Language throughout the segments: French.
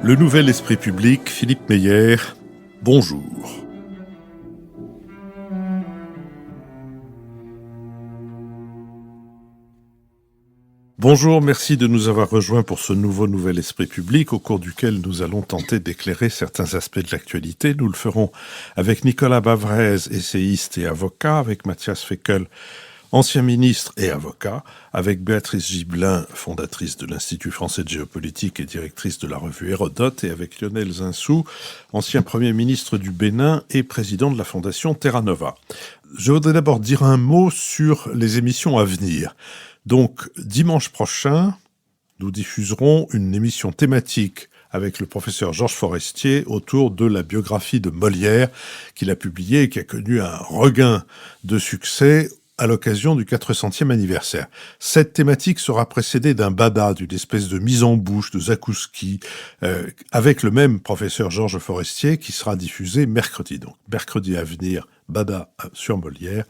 Le nouvel esprit public, Philippe Meyer, bonjour. Bonjour, merci de nous avoir rejoints pour ce nouvel esprit public au cours duquel nous allons tenter d'éclairer certains aspects de l'actualité. Nous le ferons avec Nicolas Bavrez, essayiste et avocat, avec Mathias Fekl, ancien ministre et avocat, avec Béatrice Gibelin, fondatrice de l'Institut français de géopolitique et directrice de la revue Hérodote, et avec Lionel Zinsou, ancien Premier ministre du Bénin et président de la fondation Terra Nova. Je voudrais d'abord dire un mot sur les émissions à venir. Donc, dimanche prochain, nous diffuserons une émission thématique avec le professeur Georges Forestier autour de la biographie de Molière qu'il a publiée et qui a connu un regain de succès à l'occasion du 400e anniversaire. Cette thématique sera précédée d'un bada, d'une espèce de mise en bouche, de zakouski, avec le même professeur Georges Forestier qui sera diffusé mercredi. Donc, mercredi à venir, bada sur Molière.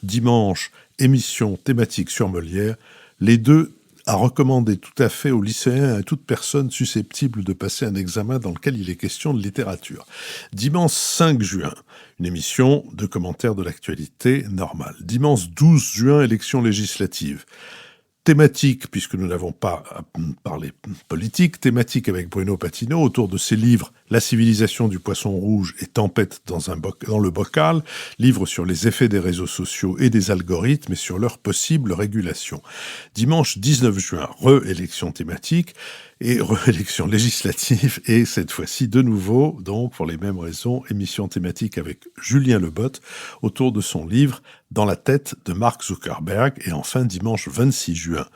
Dimanche, émission thématique sur Molière. Les deux à recommander tout à fait aux lycéens et à toute personne susceptible de passer un examen dans lequel il est question de littérature. Dimanche 5 juin, une émission de commentaires de l'actualité normale. Dimanche 12 juin, élection législative. Thématique, puisque nous n'avons pas parlé politique, thématique avec Bruno Patino autour de ses livres « La civilisation du poisson rouge » et « Tempête dans le bocal », livre sur les effets des réseaux sociaux et des algorithmes et sur leur possible régulation. Dimanche 19 juin, réélection thématique et réélection législative, et cette fois-ci de nouveau, donc pour les mêmes raisons, émission thématique avec Julien Lebotte autour de son livre « Dans la tête de Mark Zuckerberg ». Et enfin, dimanche 26 juin,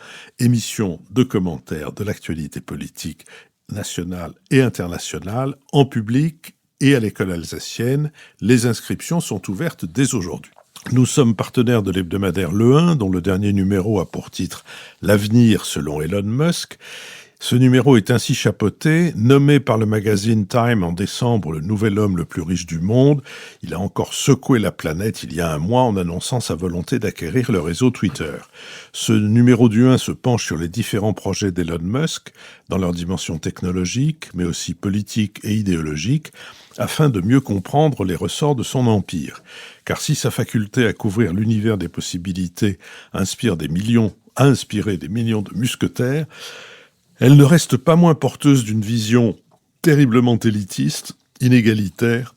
émission de commentaires de l'actualité politique nationale et internationale en public et à l'école alsacienne. Les inscriptions sont ouvertes dès aujourd'hui. Nous sommes partenaires de l'hebdomadaire Le 1, dont le dernier numéro a pour titre « L'avenir selon Elon Musk ». Ce numéro est ainsi chapeauté, nommé par le magazine Time en décembre le nouvel homme le plus riche du monde. Il a encore secoué la planète il y a un mois en annonçant sa volonté d'acquérir le réseau Twitter. Ce numéro du 1 se penche sur les différents projets d'Elon Musk, dans leur dimension technologique, mais aussi politique et idéologique, afin de mieux comprendre les ressorts de son empire. Car si sa faculté à couvrir l'univers des possibilités a inspiré des millions de mousquetaires, elle ne reste pas moins porteuse d'une vision terriblement élitiste, inégalitaire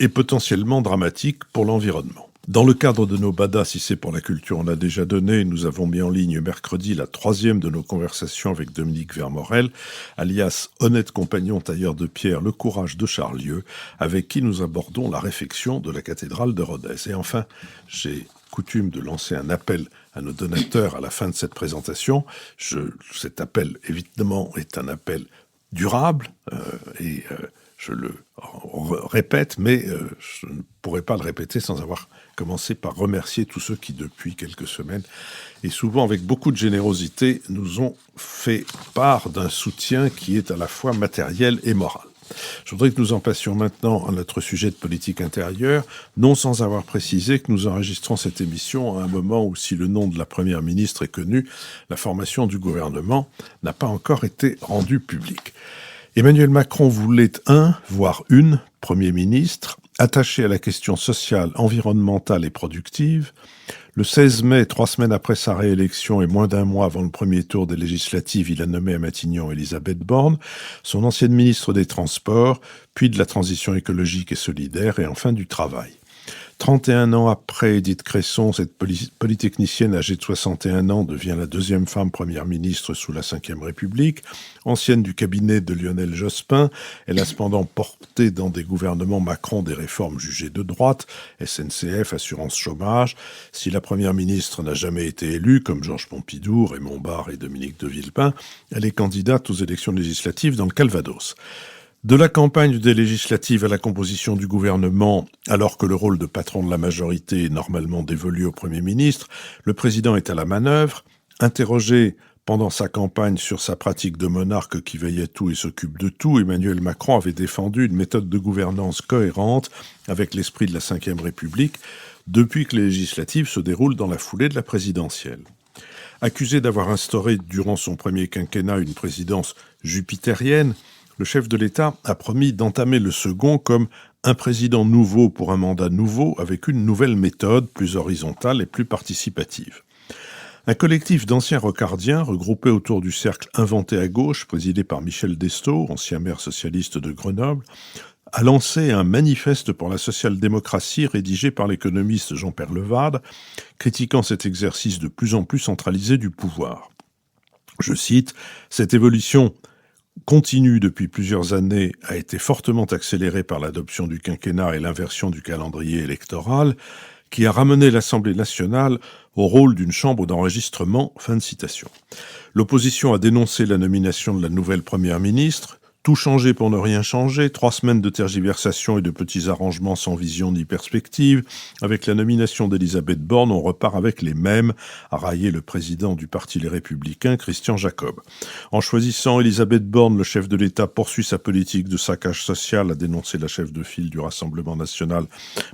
et potentiellement dramatique pour l'environnement. Dans le cadre de nos badas, si c'est pour la culture, on l'a déjà donné, nous avons mis en ligne mercredi la 3e de nos conversations avec Dominique Vermorel, alias honnête compagnon tailleur de pierre, le courage de Charlieu, avec qui nous abordons la réfection de la cathédrale de Rodez. Et enfin, j'ai coutume de lancer un appel à nos donateurs à la fin de cette présentation. Cet appel, évidemment, est un appel durable et je le répète, mais je ne pourrais pas le répéter sans avoir commencé par remercier tous ceux qui, depuis quelques semaines, et souvent avec beaucoup de générosité, nous ont fait part d'un soutien qui est à la fois matériel et moral. Je voudrais que nous en passions maintenant à notre sujet de politique intérieure, non sans avoir précisé que nous enregistrons cette émission à un moment où, si le nom de la Première ministre est connu, la formation du gouvernement n'a pas encore été rendue publique. Emmanuel Macron voulait voire une Premier ministre, attaché à la question sociale, environnementale et productive. Le 16 mai, 3 semaines après sa réélection et moins d'un mois avant le premier tour des législatives, il a nommé à Matignon Elisabeth Borne, son ancienne ministre des Transports, puis de la transition écologique et solidaire, et enfin du Travail. 31 ans après Édith Cresson, cette polytechnicienne âgée de 61 ans devient la deuxième femme première ministre sous la Ve République. Ancienne du cabinet de Lionel Jospin, elle a cependant porté dans des gouvernements Macron des réformes jugées de droite, SNCF, assurance chômage. Si la première ministre n'a jamais été élue, comme Georges Pompidou, Raymond Barre et Dominique de Villepin, elle est candidate aux élections législatives dans le Calvados. De la campagne des législatives à la composition du gouvernement, alors que le rôle de patron de la majorité est normalement dévolu au Premier ministre, le président est à la manœuvre. Interrogé pendant sa campagne sur sa pratique de monarque qui veille à tout et s'occupe de tout, Emmanuel Macron avait défendu une méthode de gouvernance cohérente avec l'esprit de la Ve République depuis que les législatives se déroulent dans la foulée de la présidentielle. Accusé d'avoir instauré durant son premier quinquennat une présidence jupitérienne, le chef de l'État a promis d'entamer le second comme un président nouveau pour un mandat nouveau avec une nouvelle méthode plus horizontale et plus participative. Un collectif d'anciens rocardiens regroupés autour du cercle Inventé à gauche, présidé par Michel Destau, ancien maire socialiste de Grenoble, a lancé un manifeste pour la social-démocratie rédigé par l'économiste Jean-Pierre Levade, critiquant cet exercice de plus en plus centralisé du pouvoir. Je cite, « Cette évolution continue depuis plusieurs années a été fortement accélérée par l'adoption du quinquennat et l'inversion du calendrier électoral, qui a ramené l'Assemblée nationale au rôle d'une chambre d'enregistrement. » Fin de citation. L'opposition a dénoncé la nomination de la nouvelle première ministre. Tout changer pour ne rien changer, 3 semaines de tergiversation et de petits arrangements sans vision ni perspective. Avec la nomination d'Elisabeth Borne, on repart avec les mêmes, a raillé le président du Parti Les Républicains, Christian Jacob. En choisissant Elisabeth Borne, le chef de l'État poursuit sa politique de saccage social, a dénoncé la chef de file du Rassemblement national,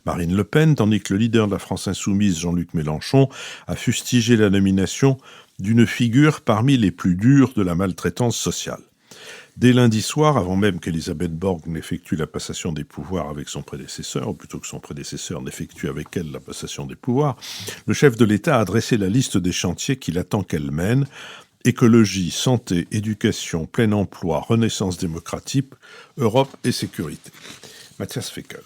Marine Le Pen, tandis que le leader de la France insoumise, Jean-Luc Mélenchon, a fustigé la nomination d'une figure parmi les plus dures de la maltraitance sociale. Dès lundi soir, avant même qu'Elisabeth Borne n'effectue la passation des pouvoirs avec son prédécesseur, ou plutôt que son prédécesseur n'effectue avec elle la passation des pouvoirs, le chef de l'État a dressé la liste des chantiers qu'il attend qu'elle mène: écologie, santé, éducation, plein emploi, renaissance démocratique, Europe et sécurité. Mathias Fekl.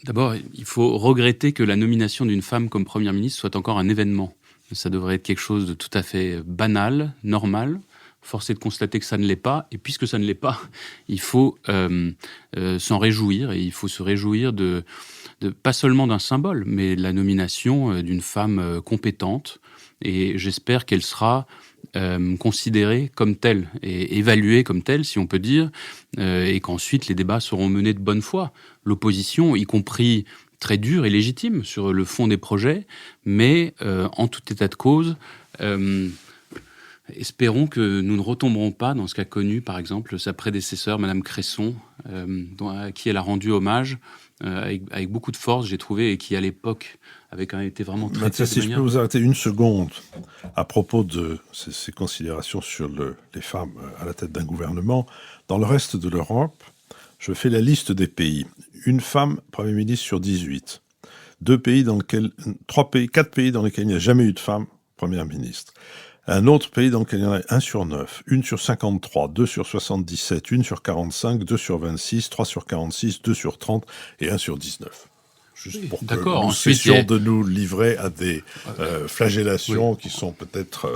D'abord, il faut regretter que la nomination d'une femme comme première ministre soit encore un événement. Ça devrait être quelque chose de tout à fait banal, normal. Force est de constater que ça ne l'est pas. Et puisque ça ne l'est pas, il faut s'en réjouir. Et il faut se réjouir de pas seulement d'un symbole, mais de la nomination d'une femme compétente. Et j'espère qu'elle sera considérée comme telle et évaluée comme telle, si on peut dire, et qu'ensuite les débats seront menés de bonne foi. L'opposition, y compris très dure et légitime sur le fond des projets, mais en tout état de cause, espérons que nous ne retomberons pas dans ce qu'a connu, par exemple, sa prédécesseur, Madame Cresson, à qui elle a rendu hommage avec beaucoup de force, j'ai trouvé, et qui, à l'époque, avait quand même été vraiment traité Mathias, de si manière... je peux vous arrêter une seconde à propos de ces considérations sur les femmes à la tête d'un gouvernement. Dans le reste de l'Europe, je fais la liste des pays. Une femme Premier ministre sur 18. 4 pays dans lesquels il n'y a jamais eu de femme Première ministre. Un autre pays dans lequel il y en a 1 sur 9, 1 sur 53, 2 sur 77, 1 sur 45, 2 sur 26, 3 sur 46, 2 sur 30 et 1 sur 19. Juste pour que nous cessions de nous livrer à des flagellations qui sont peut-être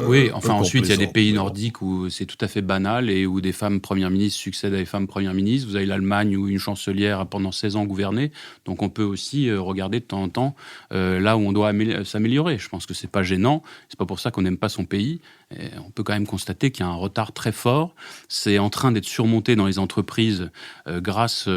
ensuite il y a des pays nordiques où c'est tout à fait banal et où des femmes premières ministres succèdent à des femmes premières ministres. Vous avez l'Allemagne où une chancelière a pendant 16 ans gouverné. Donc on peut aussi regarder de temps en temps là où on doit s'améliorer. Je pense que c'est pas gênant. C'est pas pour ça qu'on n'aime pas son pays. Et on peut quand même constater qu'il y a un retard très fort. C'est en train d'être surmonté dans les entreprises grâce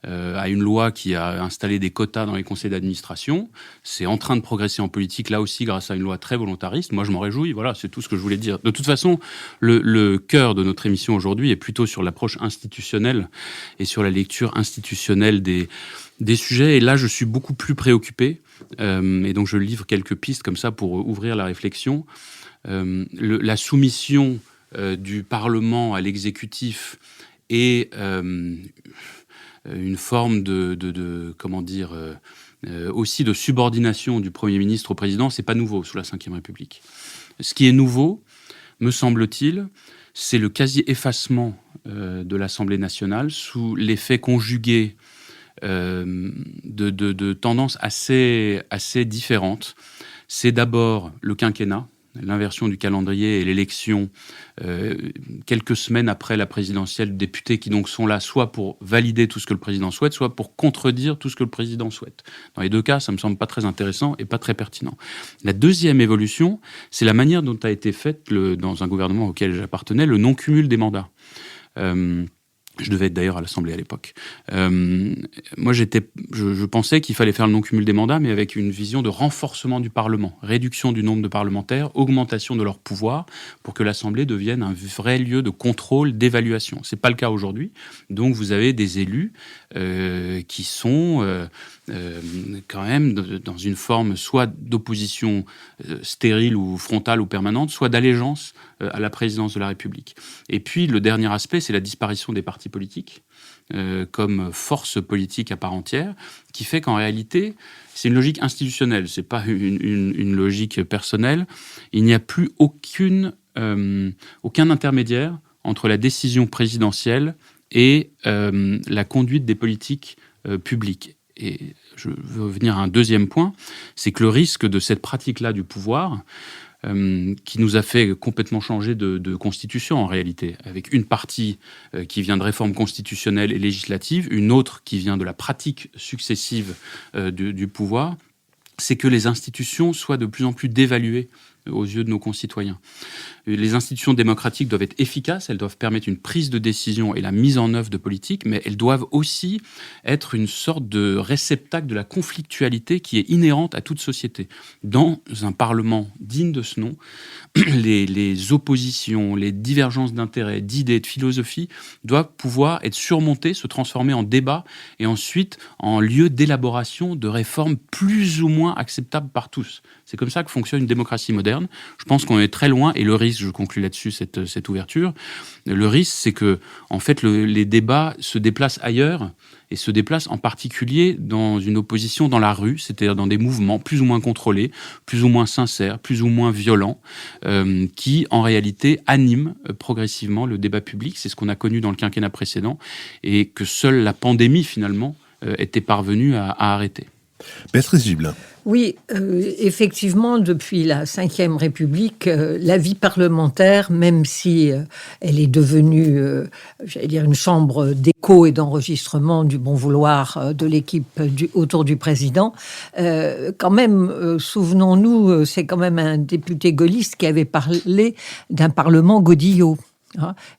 à une loi qui a installé des quotas dans les conseils d'administration. C'est en train de progresser en politique, là aussi, grâce à une loi très volontariste. Moi, je m'en réjouis. Voilà, c'est tout ce que je voulais dire. De toute façon, le cœur de notre émission aujourd'hui est plutôt sur l'approche institutionnelle et sur la lecture institutionnelle des sujets. Et là, je suis beaucoup plus préoccupé. Et donc, je livre quelques pistes comme ça pour ouvrir la réflexion. La soumission du Parlement à l'exécutif et une forme aussi de subordination du Premier ministre au Président, c'est pas nouveau sous la Ve République. Ce qui est nouveau, me semble-t-il, c'est le quasi-effacement de l'Assemblée nationale sous l'effet conjugué de tendances assez différentes. C'est d'abord le quinquennat, l'inversion du calendrier et l'élection quelques semaines après la présidentielle, députés qui donc sont là soit pour valider tout ce que le président souhaite, soit pour contredire tout ce que le président souhaite. Dans les deux cas, ça me semble pas très intéressant et pas très pertinent. La deuxième évolution, c'est la manière dont a été faite, dans un gouvernement auquel j'appartenais, le non-cumul des mandats. Je devais être d'ailleurs à l'Assemblée à l'époque. Moi, je pensais qu'il fallait faire le non-cumul des mandats, mais avec une vision de renforcement du Parlement, réduction du nombre de parlementaires, augmentation de leur pouvoir, pour que l'Assemblée devienne un vrai lieu de contrôle, d'évaluation. C'est pas le cas aujourd'hui. Donc, vous avez des élus qui sont quand même dans une forme soit d'opposition stérile ou frontale ou permanente, soit d'allégeance à la présidence de la République. Et puis le dernier aspect, c'est la disparition des partis politiques comme force politique à part entière, qui fait qu'en réalité, c'est une logique institutionnelle, c'est pas une logique personnelle. Il n'y a plus aucun intermédiaire entre la décision présidentielle et la conduite des politiques publiques. Et je veux venir à un deuxième point, c'est que le risque de cette pratique-là du pouvoir, qui nous a fait complètement changer de constitution en réalité, avec une partie qui vient de réformes constitutionnelles et législatives, une autre qui vient de la pratique successive du pouvoir, c'est que les institutions soient de plus en plus dévaluées aux yeux de nos concitoyens. Les institutions démocratiques doivent être efficaces, elles doivent permettre une prise de décision et la mise en œuvre de politiques, mais elles doivent aussi être une sorte de réceptacle de la conflictualité qui est inhérente à toute société. Dans un Parlement digne de ce nom, les oppositions, les divergences d'intérêts, d'idées, de philosophie doivent pouvoir être surmontées, se transformer en débat et ensuite en lieu d'élaboration de réformes plus ou moins acceptables par tous. C'est comme ça que fonctionne une démocratie moderne. Je pense qu'on est très loin, et le risque, je conclue là-dessus cette ouverture, le risque, c'est que en fait, les débats se déplacent ailleurs, et se déplacent en particulier dans une opposition dans la rue, c'est-à-dire dans des mouvements plus ou moins contrôlés, plus ou moins sincères, plus ou moins violents, qui en réalité animent progressivement le débat public. C'est ce qu'on a connu dans le quinquennat précédent, et que seule la pandémie, finalement, était parvenue à arrêter. Béatrice Gibelin. Oui, effectivement, depuis la Ve République, la vie parlementaire, même si elle est devenue, j'allais dire, une chambre d'écho et d'enregistrement du bon vouloir de l'équipe autour du président, quand même, souvenons-nous, c'est quand même un député gaulliste qui avait parlé d'un parlement godillot.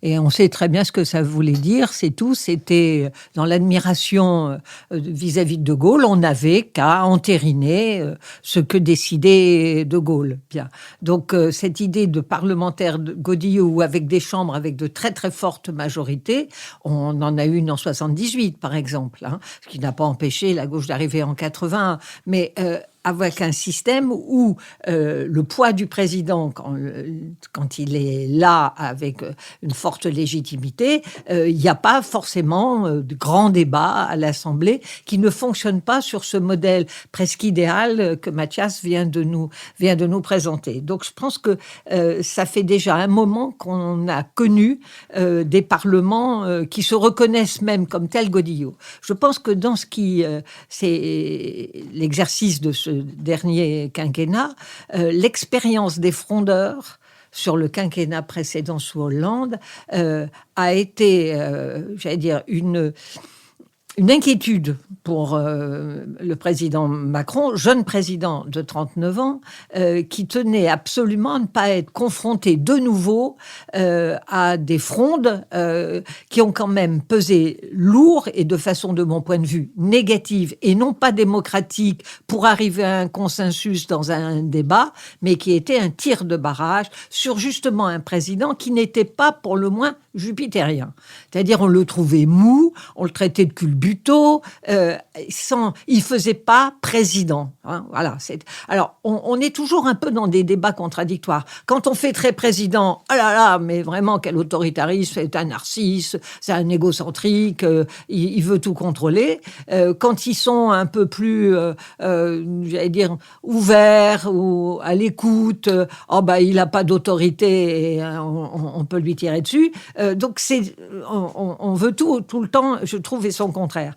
Et on sait très bien ce que ça voulait dire, c'est tout. C'était dans l'admiration vis-à-vis de Gaulle, on n'avait qu'à entériner ce que décidait de Gaulle. Bien. Donc cette idée de parlementaire de godillot avec des chambres avec de très très fortes majorités, on en a une en 78 par exemple, ce qui n'a pas empêché la gauche d'arriver en 80. Mais avec un système où le poids du président, quand il est là avec une forte légitimité, il n'y a pas forcément de grands débats à l'Assemblée qui ne fonctionnent pas sur ce modèle presque idéal que Mathias vient de nous présenter. Donc je pense que ça fait déjà un moment qu'on a connu des parlements qui se reconnaissent même comme tel godillot. Je pense que dans ce qui c'est l'exercice de ce dernier quinquennat, l'expérience des frondeurs sur le quinquennat précédent sous Hollande a été, j'allais dire, une inquiétude pour le président Macron, jeune président de 39 ans, qui tenait absolument à ne pas être confronté de nouveau à des frondes qui ont quand même pesé lourd et de façon, de mon point de vue, négative et non pas démocratique pour arriver à un consensus dans un débat, mais qui était un tir de barrage sur justement un président qui n'était pas pour le moins jupitérien. C'est-à-dire on le trouvait mou, on le traitait de culbuto, il faisait pas président. Voilà. Alors on est toujours un peu dans des débats contradictoires. Quand on fait très président, oh là là, mais vraiment quel autoritarisme, c'est un narcisse, c'est un égocentrique, il veut tout contrôler. Quand ils sont un peu plus, j'allais dire, ouverts ou à l'écoute, il a pas d'autorité et on peut lui tirer dessus. Donc on veut tout le temps, je trouve, et son contraire.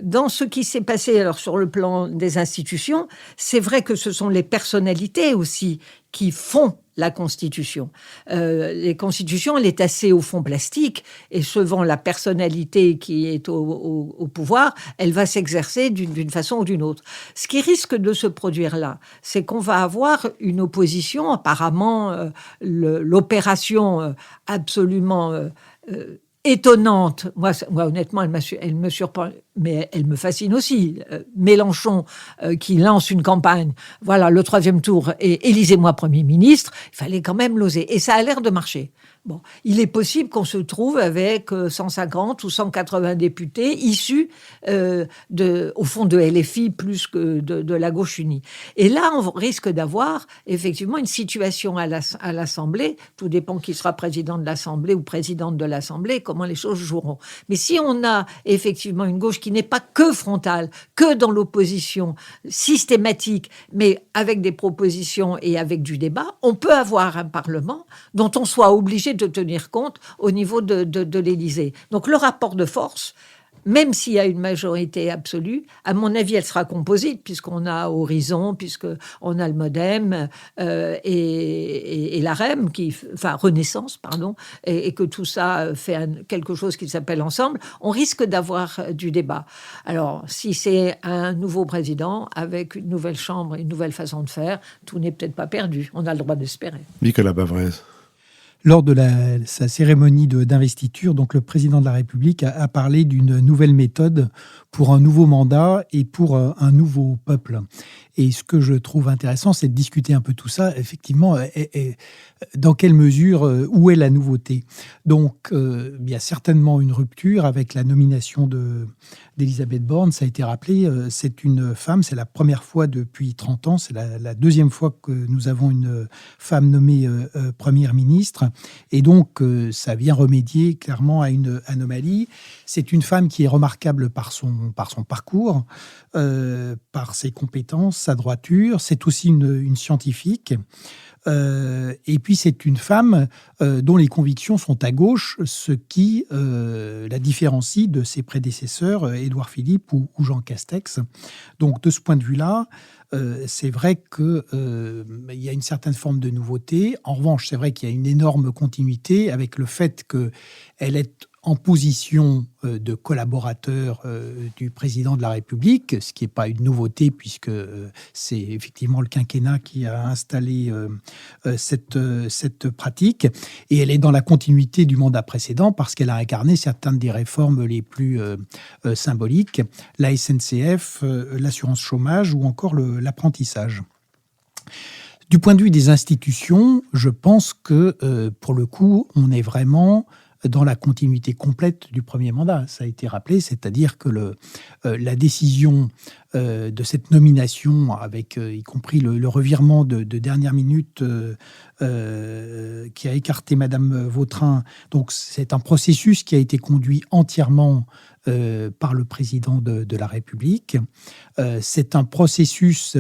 Dans ce qui s'est passé alors sur le plan des institutions, c'est vrai que ce sont les personnalités aussi qui font la Constitution. Les constitutions, elle est assez au fond plastique, et selon la personnalité qui est au pouvoir, elle va s'exercer d'une façon ou d'une autre. Ce qui risque de se produire là, c'est qu'on va avoir une opposition, apparemment l'opération absolument étonnante. Moi, honnêtement, elle me surprend mais elle me fascine aussi. Mélenchon qui lance une campagne, voilà, le 3e tour, et élisez-moi Premier ministre, il fallait quand même l'oser. Et ça a l'air de marcher. Bon, il est possible qu'on se trouve avec 150 ou 180 députés issus au fond de LFI plus que de la gauche unie. Et là, on risque d'avoir effectivement une situation à l'Assemblée, tout dépend qui sera président de l'Assemblée ou présidente de l'Assemblée, comment les choses joueront. Mais si on a effectivement une gauche qui n'est pas que frontale, que dans l'opposition systématique, mais avec des propositions et avec du débat, on peut avoir un Parlement dont on soit obligé de tenir compte au niveau de l'Élysée. Donc le rapport de force, même s'il y a une majorité absolue, à mon avis, elle sera composite, puisqu'on a Horizon, puisqu'on a le MoDem et l'AREM, Renaissance, pardon, et que tout ça fait quelque chose qui s'appelle Ensemble. On risque d'avoir du débat. Alors, si c'est un nouveau président, avec une nouvelle chambre, une nouvelle façon de faire, tout n'est peut-être pas perdu. On a le droit d'espérer. Nicolas Bavrez. Lors de sa cérémonie d'investiture, donc le président de la République a parlé d'une nouvelle méthode pour un nouveau mandat et pour un nouveau peuple. Et ce que je trouve intéressant, c'est de discuter un peu tout ça. Effectivement, dans quelle mesure, où est la nouveauté ? Donc, il y a certainement une rupture avec la nomination d'Elisabeth Borne. Ça a été rappelé, c'est une femme, c'est la première fois depuis 30 ans, c'est la deuxième fois que nous avons une femme nommée première ministre. Et donc, ça vient remédier clairement à une anomalie. C'est une femme qui est remarquable par son parcours, par ses compétences, sa droiture. C'est aussi une scientifique. Et puis, c'est une femme dont les convictions sont à gauche, ce qui la différencie de ses prédécesseurs, Édouard Philippe ou Jean Castex. Donc, de ce point de vue-là, c'est vrai qu'il y a une certaine forme de nouveauté. En revanche, c'est vrai qu'il y a une énorme continuité avec le fait qu'elle est en position de collaborateur du président de la République, ce qui n'est pas une nouveauté puisque c'est effectivement le quinquennat qui a installé cette pratique. Et elle est dans la continuité du mandat précédent parce qu'elle a incarné certaines des réformes les plus symboliques, la SNCF, l'assurance chômage ou encore l'apprentissage. Du point de vue des institutions, je pense que pour le coup, on est vraiment dans la continuité complète du premier mandat. Ça a été rappelé, c'est-à-dire que la décision de cette nomination, avec y compris le revirement de dernière minute qui a écarté Madame Vautrin, donc c'est un processus qui a été conduit entièrement par le président de la République. C'est un processus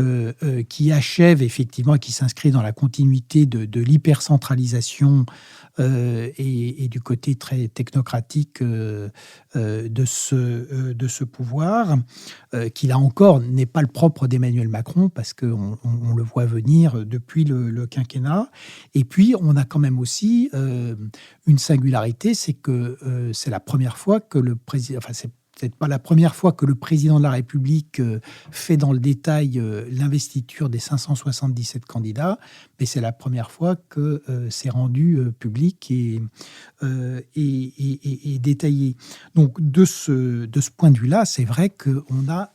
qui achève effectivement, qui s'inscrit dans la continuité de l'hypercentralisation et du côté très technocratique de ce pouvoir, qui là encore n'est pas le propre d'Emmanuel Macron, parce qu'on le voit venir depuis le quinquennat. Et puis, on a quand même aussi une singularité, c'est que c'est la première fois que le président... Enfin, c'est peut-être pas la première fois que le président de la République fait dans le détail l'investiture des 577 candidats, mais c'est la première fois que c'est rendu public et détaillé. Donc, de ce point de vue-là, c'est vrai qu'on a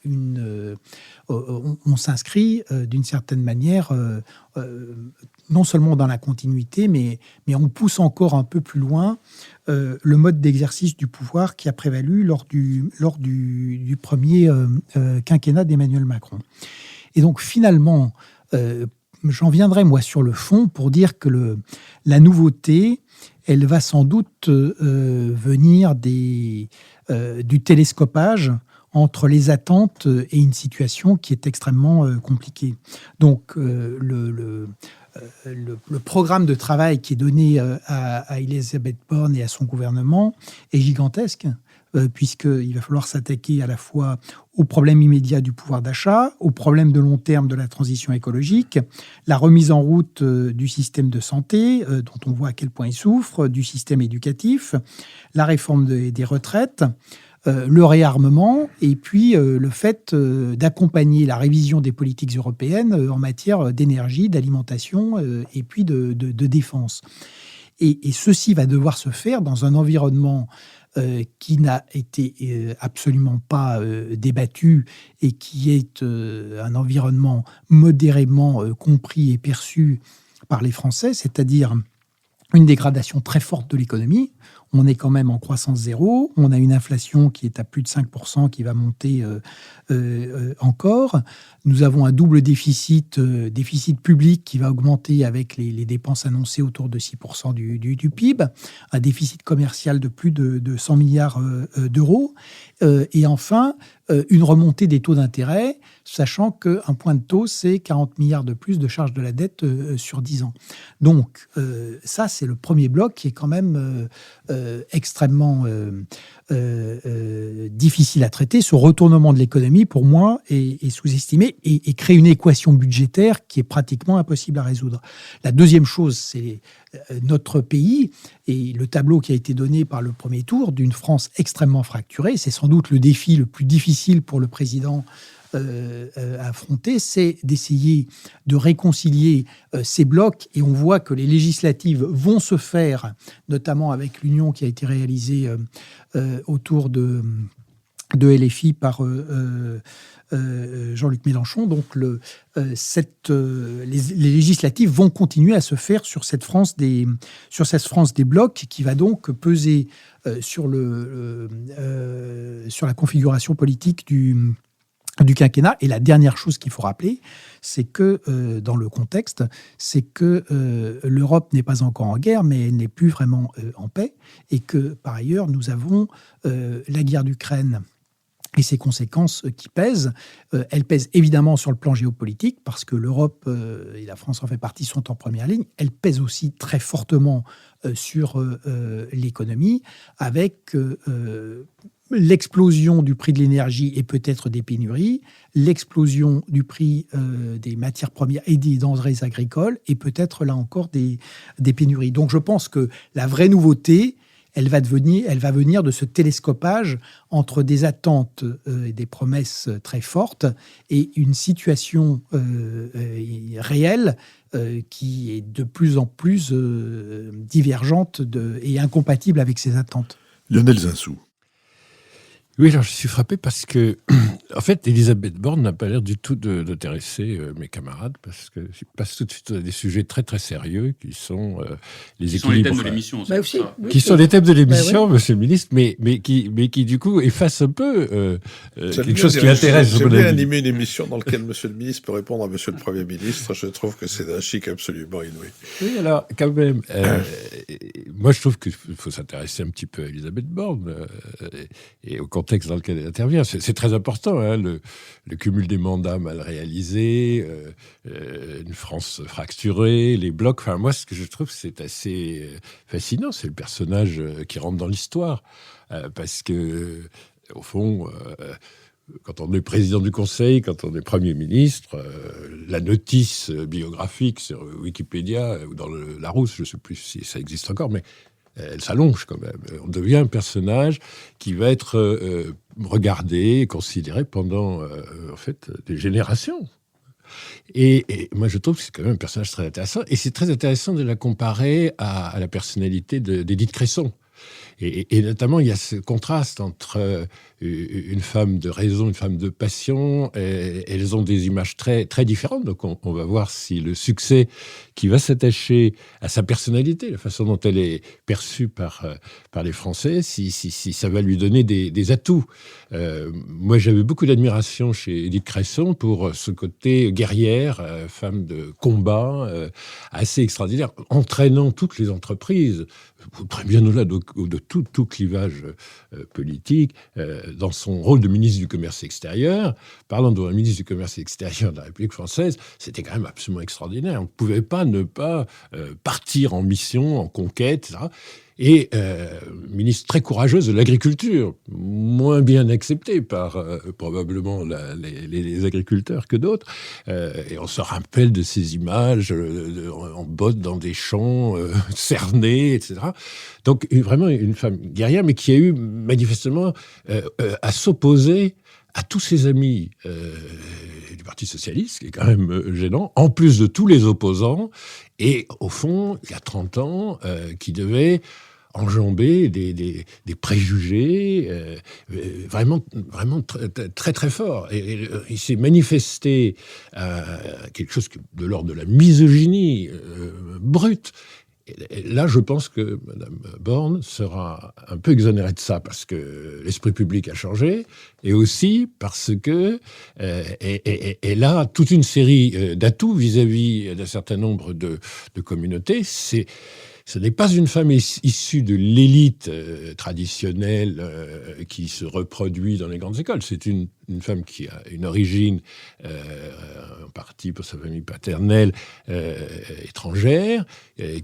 on s'inscrit d'une certaine manière non seulement dans la continuité, mais on pousse encore un peu plus loin le mode d'exercice du pouvoir qui a prévalu lors du premier quinquennat d'Emmanuel Macron. Et donc finalement, j'en viendrai moi sur le fond pour dire que la nouveauté, elle va sans doute venir du télescopage entre les attentes et une situation qui est extrêmement compliquée. Donc le programme de travail qui est donné à Elisabeth Borne et à son gouvernement est gigantesque, puisqu'il va falloir s'attaquer à la fois aux problèmes immédiats du pouvoir d'achat, aux problèmes de long terme de la transition écologique, la remise en route du système de santé, dont on voit à quel point il souffre, du système éducatif, la réforme des retraites, le réarmement et puis le fait d'accompagner la révision des politiques européennes en matière d'énergie, d'alimentation et puis de défense. Et ceci va devoir se faire dans un environnement qui n'a été absolument pas débattu et qui est un environnement modérément compris et perçu par les Français, c'est-à-dire une dégradation très forte de l'économie. On est quand même en croissance zéro. On a une inflation qui est à plus de 5%, qui va monter encore. Nous avons un double déficit public qui va augmenter avec les dépenses annoncées autour de 6% du PIB. Un déficit commercial de plus de 100 milliards d'euros. Et enfin, une remontée des taux d'intérêt, sachant qu'un point de taux, c'est 40 milliards de plus de charges de la dette sur 10 ans. Donc, ça, c'est le premier bloc qui est quand même extrêmement difficile à traiter. Ce retournement de l'économie, pour moi, est sous-estimé et crée une équation budgétaire qui est pratiquement impossible à résoudre. La deuxième chose, c'est notre pays et le tableau qui a été donné par le premier tour d'une France extrêmement fracturée. C'est sans doute le défi le plus difficile pour le président à affronter, c'est d'essayer de réconcilier ces blocs. Et on voit que les législatives vont se faire, notamment avec l'union qui a été réalisée autour de LFI par Jean-Luc Mélenchon. Donc les législatives vont continuer à se faire sur cette France des blocs qui va donc peser sur la configuration politique du quinquennat. Et la dernière chose qu'il faut rappeler, c'est que, dans le contexte, c'est que l'Europe n'est pas encore en guerre, mais elle n'est plus vraiment en paix, et que, par ailleurs, nous avons la guerre d'Ukraine et ses conséquences qui pèsent. Elles pèsent évidemment sur le plan géopolitique, parce que l'Europe, et la France en fait partie, sont en première ligne. Elles pèsent aussi très fortement sur l'économie, avec l'explosion du prix de l'énergie et peut-être des pénuries, l'explosion du prix des matières premières et des denrées agricoles, et peut-être là encore des pénuries. Donc je pense que la vraie nouveauté, elle va venir de ce télescopage entre des attentes et des promesses très fortes et une situation réelle qui est de plus en plus divergente et incompatible avec ces attentes. Lionel Zinsou. Oui, alors je suis frappé parce que, en fait, Elisabeth Borne n'a pas l'air du tout d'intéresser mes camarades, parce que je passe tout de suite à des sujets très très sérieux qui sont les équilibres. Qui sont les thèmes de l'émission. Qui sont les thèmes de l'émission, Monsieur le Ministre, mais qui du coup effacent un peu quelque chose qui intéresse. J'aime bien animer une émission dans laquelle Monsieur le Ministre peut répondre à Monsieur le Premier Ministre. Je trouve que c'est d'un chic absolument inouï. Oui, alors quand même, moi je trouve qu'il faut s'intéresser un petit peu à Elisabeth Borne et au contexte dans lequel elle intervient. C'est très important, hein, le cumul des mandats mal réalisés, une France fracturée, les blocs. Enfin, moi, ce que je trouve, c'est assez fascinant. C'est le personnage qui rentre dans l'histoire. Parce que, au fond, quand on est président du Conseil, quand on est Premier ministre, la notice biographique sur Wikipédia ou dans le Larousse, je ne sais plus si ça existe encore, mais elle s'allonge quand même. On devient un personnage qui va être regardé et considéré pendant, en fait, des générations. Et moi, je trouve que c'est quand même un personnage très intéressant. Et c'est très intéressant de la comparer à la personnalité d'Édith Cresson. Et notamment, il y a ce contraste entre une femme de raison, une femme de passion. Elles ont des images très, très différentes. Donc, on va voir si le succès qui va s'attacher à sa personnalité, la façon dont elle est perçue par les Français, si ça va lui donner des atouts. Moi, j'avais beaucoup d'admiration chez Édith Cresson pour ce côté guerrière, femme de combat, assez extraordinaire, entraînant toutes les entreprises, bien au-delà de tout clivage politique, dans son rôle de ministre du Commerce extérieur. Parlant de ministre du Commerce extérieur de la République française, c'était quand même absolument extraordinaire. On ne pouvait pas ne pas partir en mission, en conquête, etc. Et ministre très courageuse de l'agriculture, moins bien acceptée par probablement les agriculteurs que d'autres. Et on se rappelle de ces images en botte dans des champs cernés, etc. Donc vraiment une femme guerrière, mais qui a eu manifestement à s'opposer à tous ses amis du Parti socialiste, ce qui est quand même gênant, en plus de tous les opposants, et au fond, il y a 30 ans, qui devaient enjambé des préjugés vraiment très très forts. Et il s'est manifesté quelque chose de l'ordre de la misogynie brute. Et là, je pense que Mme Borne sera un peu exonérée de ça, parce que l'esprit public a changé, et aussi parce que elle a toute une série d'atouts vis-à-vis d'un certain nombre de communautés. Ce n'est pas une femme issue de l'élite traditionnelle qui se reproduit dans les grandes écoles. C'est une femme qui a une origine, en partie pour sa famille paternelle, étrangère,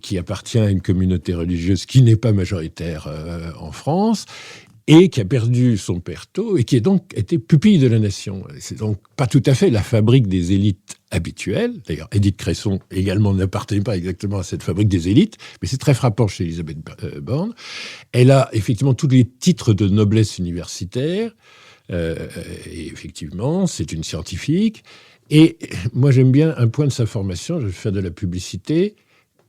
qui appartient à une communauté religieuse qui n'est pas majoritaire en France, et qui a perdu son père tôt, et qui a donc été pupille de la nation. C'est donc pas tout à fait la fabrique des élites habituelles. D'ailleurs, Édith Cresson également n'appartenait pas exactement à cette fabrique des élites, mais c'est très frappant chez Elisabeth Borne. Elle a effectivement tous les titres de noblesse universitaire, et effectivement, c'est une scientifique. Et moi, j'aime bien un point de sa formation, je vais faire de la publicité.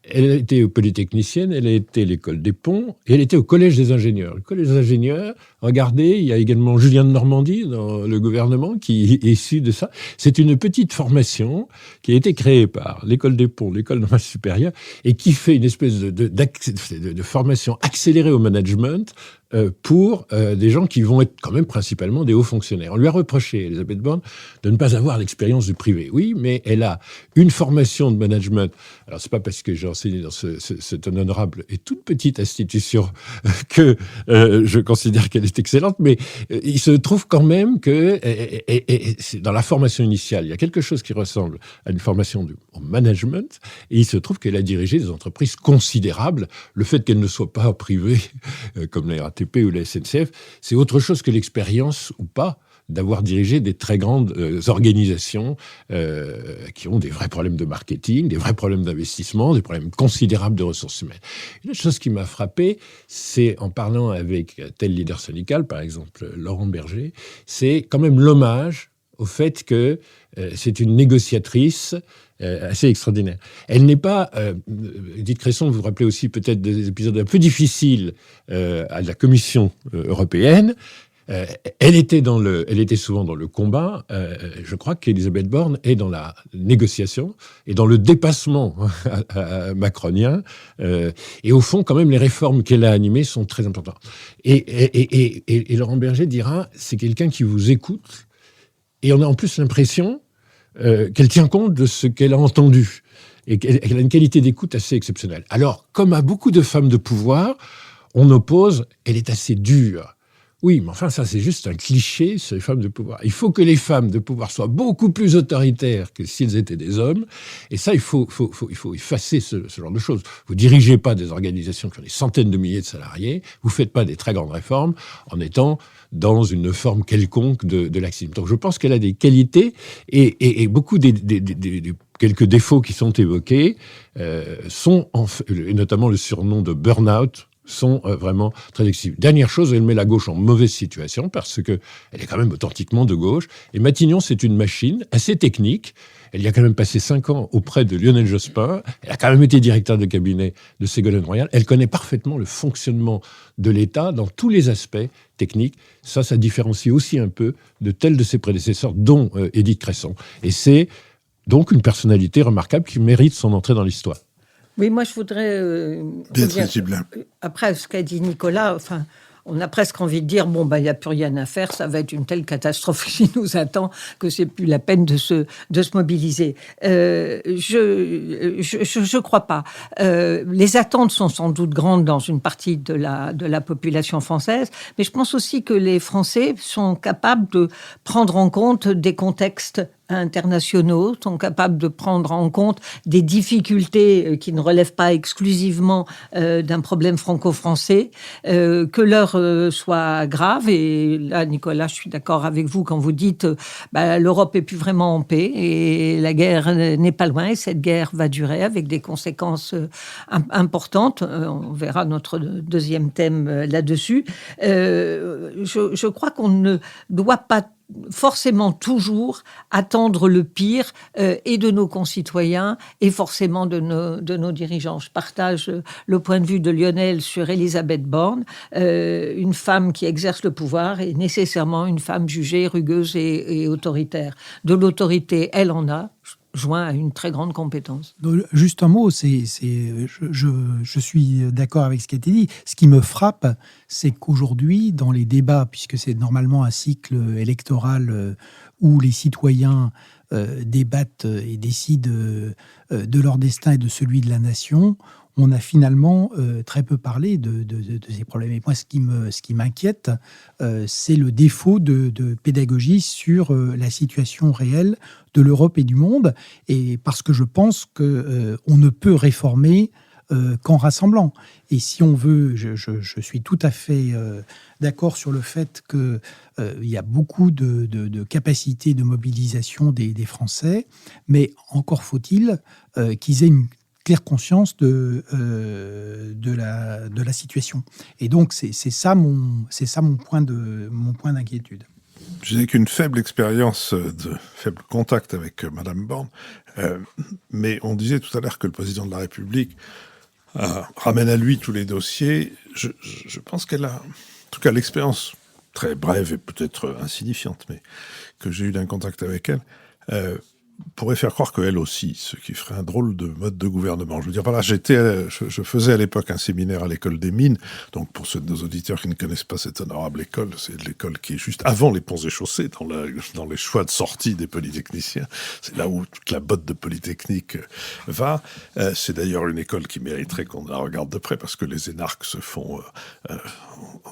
Elle a été polytechnicienne, elle a été à l'école des Ponts, et elle était au Collège des ingénieurs. Le Collège des ingénieurs, regardez, il y a également Julien de Normandie dans le gouvernement qui est issu de ça. C'est une petite formation qui a été créée par l'école des Ponts, l'école normale supérieure, et qui fait une espèce de formation accélérée au management pour des gens qui vont être quand même principalement des hauts fonctionnaires. On lui a reproché, Elisabeth Borne, de ne pas avoir l'expérience du privé. Oui, mais elle a une formation de management. Alors, c'est pas parce que j'ai enseigné dans cette honorable et toute petite institution que je considère qu'elle est excellente, mais il se trouve quand même que dans la formation initiale, il y a quelque chose qui ressemble à une formation au management, et il se trouve qu'elle a dirigé des entreprises considérables. Le fait qu'elle ne soit pas privée, comme la RATP ou la SNCF, c'est autre chose que l'expérience ou pas d'avoir dirigé des très grandes organisations qui ont des vrais problèmes de marketing, des vrais problèmes d'investissement, des problèmes considérables de ressources humaines. Une autre chose qui m'a frappé, c'est en parlant avec tel leader syndical, par exemple Laurent Berger, c'est quand même l'hommage au fait que c'est une négociatrice assez extraordinaire. Elle n'est pas... Édith Cresson, vous vous rappelez aussi peut-être des épisodes un peu difficiles à la Commission européenne. Elle était souvent dans le combat. Je crois qu'Elisabeth Borne est dans la négociation et dans le dépassement macronien. Et au fond, quand même, les réformes qu'elle a animées sont très importantes. Et Laurent Berger dira, c'est quelqu'un qui vous écoute. Et on a en plus l'impression qu'elle tient compte de ce qu'elle a entendu. Et qu'elle a une qualité d'écoute assez exceptionnelle. Alors, comme à beaucoup de femmes de pouvoir, on oppose, elle est assez dure. Oui, mais enfin, ça, c'est juste un cliché sur les femmes de pouvoir. Il faut que les femmes de pouvoir soient beaucoup plus autoritaires que s'ils étaient des hommes. Et ça, il faut effacer ce genre de choses. Vous dirigez pas des organisations qui ont des centaines de milliers de salariés. Vous faites pas des très grandes réformes en étant dans une forme quelconque de laxisme. Donc, je pense qu'elle a des qualités et beaucoup des quelques défauts qui sont évoqués sont, et notamment le surnom de burn-out, sont vraiment très excessifs. Dernière chose, elle met la gauche en mauvaise situation parce que elle est quand même authentiquement de gauche. Et Matignon, c'est une machine assez technique. Elle y a quand même passé 5 ans auprès de Lionel Jospin. Elle a quand même été directeur de cabinet de Ségolène Royal. Elle connaît parfaitement le fonctionnement de l'État dans tous les aspects techniques. Ça différencie aussi un peu de tels de ses prédécesseurs, dont Édith Cresson. Et c'est donc une personnalité remarquable qui mérite son entrée dans l'histoire. Oui, moi, je voudrais... après ce qu'a dit Nicolas, enfin, on a presque envie de dire, bon, il n'y a plus rien à faire, ça va être une telle catastrophe qui nous attend que c'est plus la peine de se mobiliser. Je crois pas. Les attentes sont sans doute grandes dans une partie de la population française, mais je pense aussi que les Français sont capables de prendre en compte des contextes internationaux, sont capables de prendre en compte des difficultés qui ne relèvent pas exclusivement d'un problème franco-français, que l'heure soit grave. Et là, Nicolas, je suis d'accord avec vous quand vous dites l'Europe est plus vraiment en paix et la guerre n'est pas loin et cette guerre va durer avec des conséquences importantes. On verra notre deuxième thème là-dessus. Je crois qu'on ne doit pas forcément toujours attendre le pire et de nos concitoyens et forcément de nos dirigeants. Je partage le point de vue de Lionel sur Elisabeth Borne. Une femme qui exerce le pouvoir est nécessairement une femme jugée rugueuse et autoritaire. De l'autorité, elle en a, joint à une très grande compétence. Juste un mot, je suis d'accord avec ce qui a été dit. Ce qui me frappe, c'est qu'aujourd'hui, dans les débats, puisque c'est normalement un cycle électoral où les citoyens débattent et décident de leur destin et de celui de la nation, on a finalement très peu parlé de ces problèmes. Et moi, ce qui m'inquiète, c'est le défaut de pédagogie sur la situation réelle de l'Europe et du monde. Et parce que je pense qu'on ne peut réformer qu'en rassemblant. Et si on veut, je suis tout à fait d'accord sur le fait qu'il y a beaucoup de capacités de mobilisation des Français, mais encore faut-il qu'ils aient une claire conscience de la situation. Et donc, c'est ça mon point d'inquiétude. Je n'ai qu'une faible expérience de faible contact avec Madame Borne, mais on disait tout à l'heure que le président de la République ramène à lui tous les dossiers. Je pense qu'elle a, en tout cas l'expérience très brève et peut-être insignifiante, mais que j'ai eu d'un contact avec elle, pourrait faire croire qu'elle aussi, ce qui ferait un drôle de mode de gouvernement. Je veux dire, voilà, je faisais à l'époque un séminaire à l'école des mines, donc pour ceux de nos auditeurs qui ne connaissent pas cette honorable école, c'est l'école qui est juste avant les ponts et chaussées, dans les choix de sortie des polytechniciens. C'est là où toute la botte de Polytechnique va. C'est d'ailleurs une école qui mériterait qu'on la regarde de près, parce que les énarques se font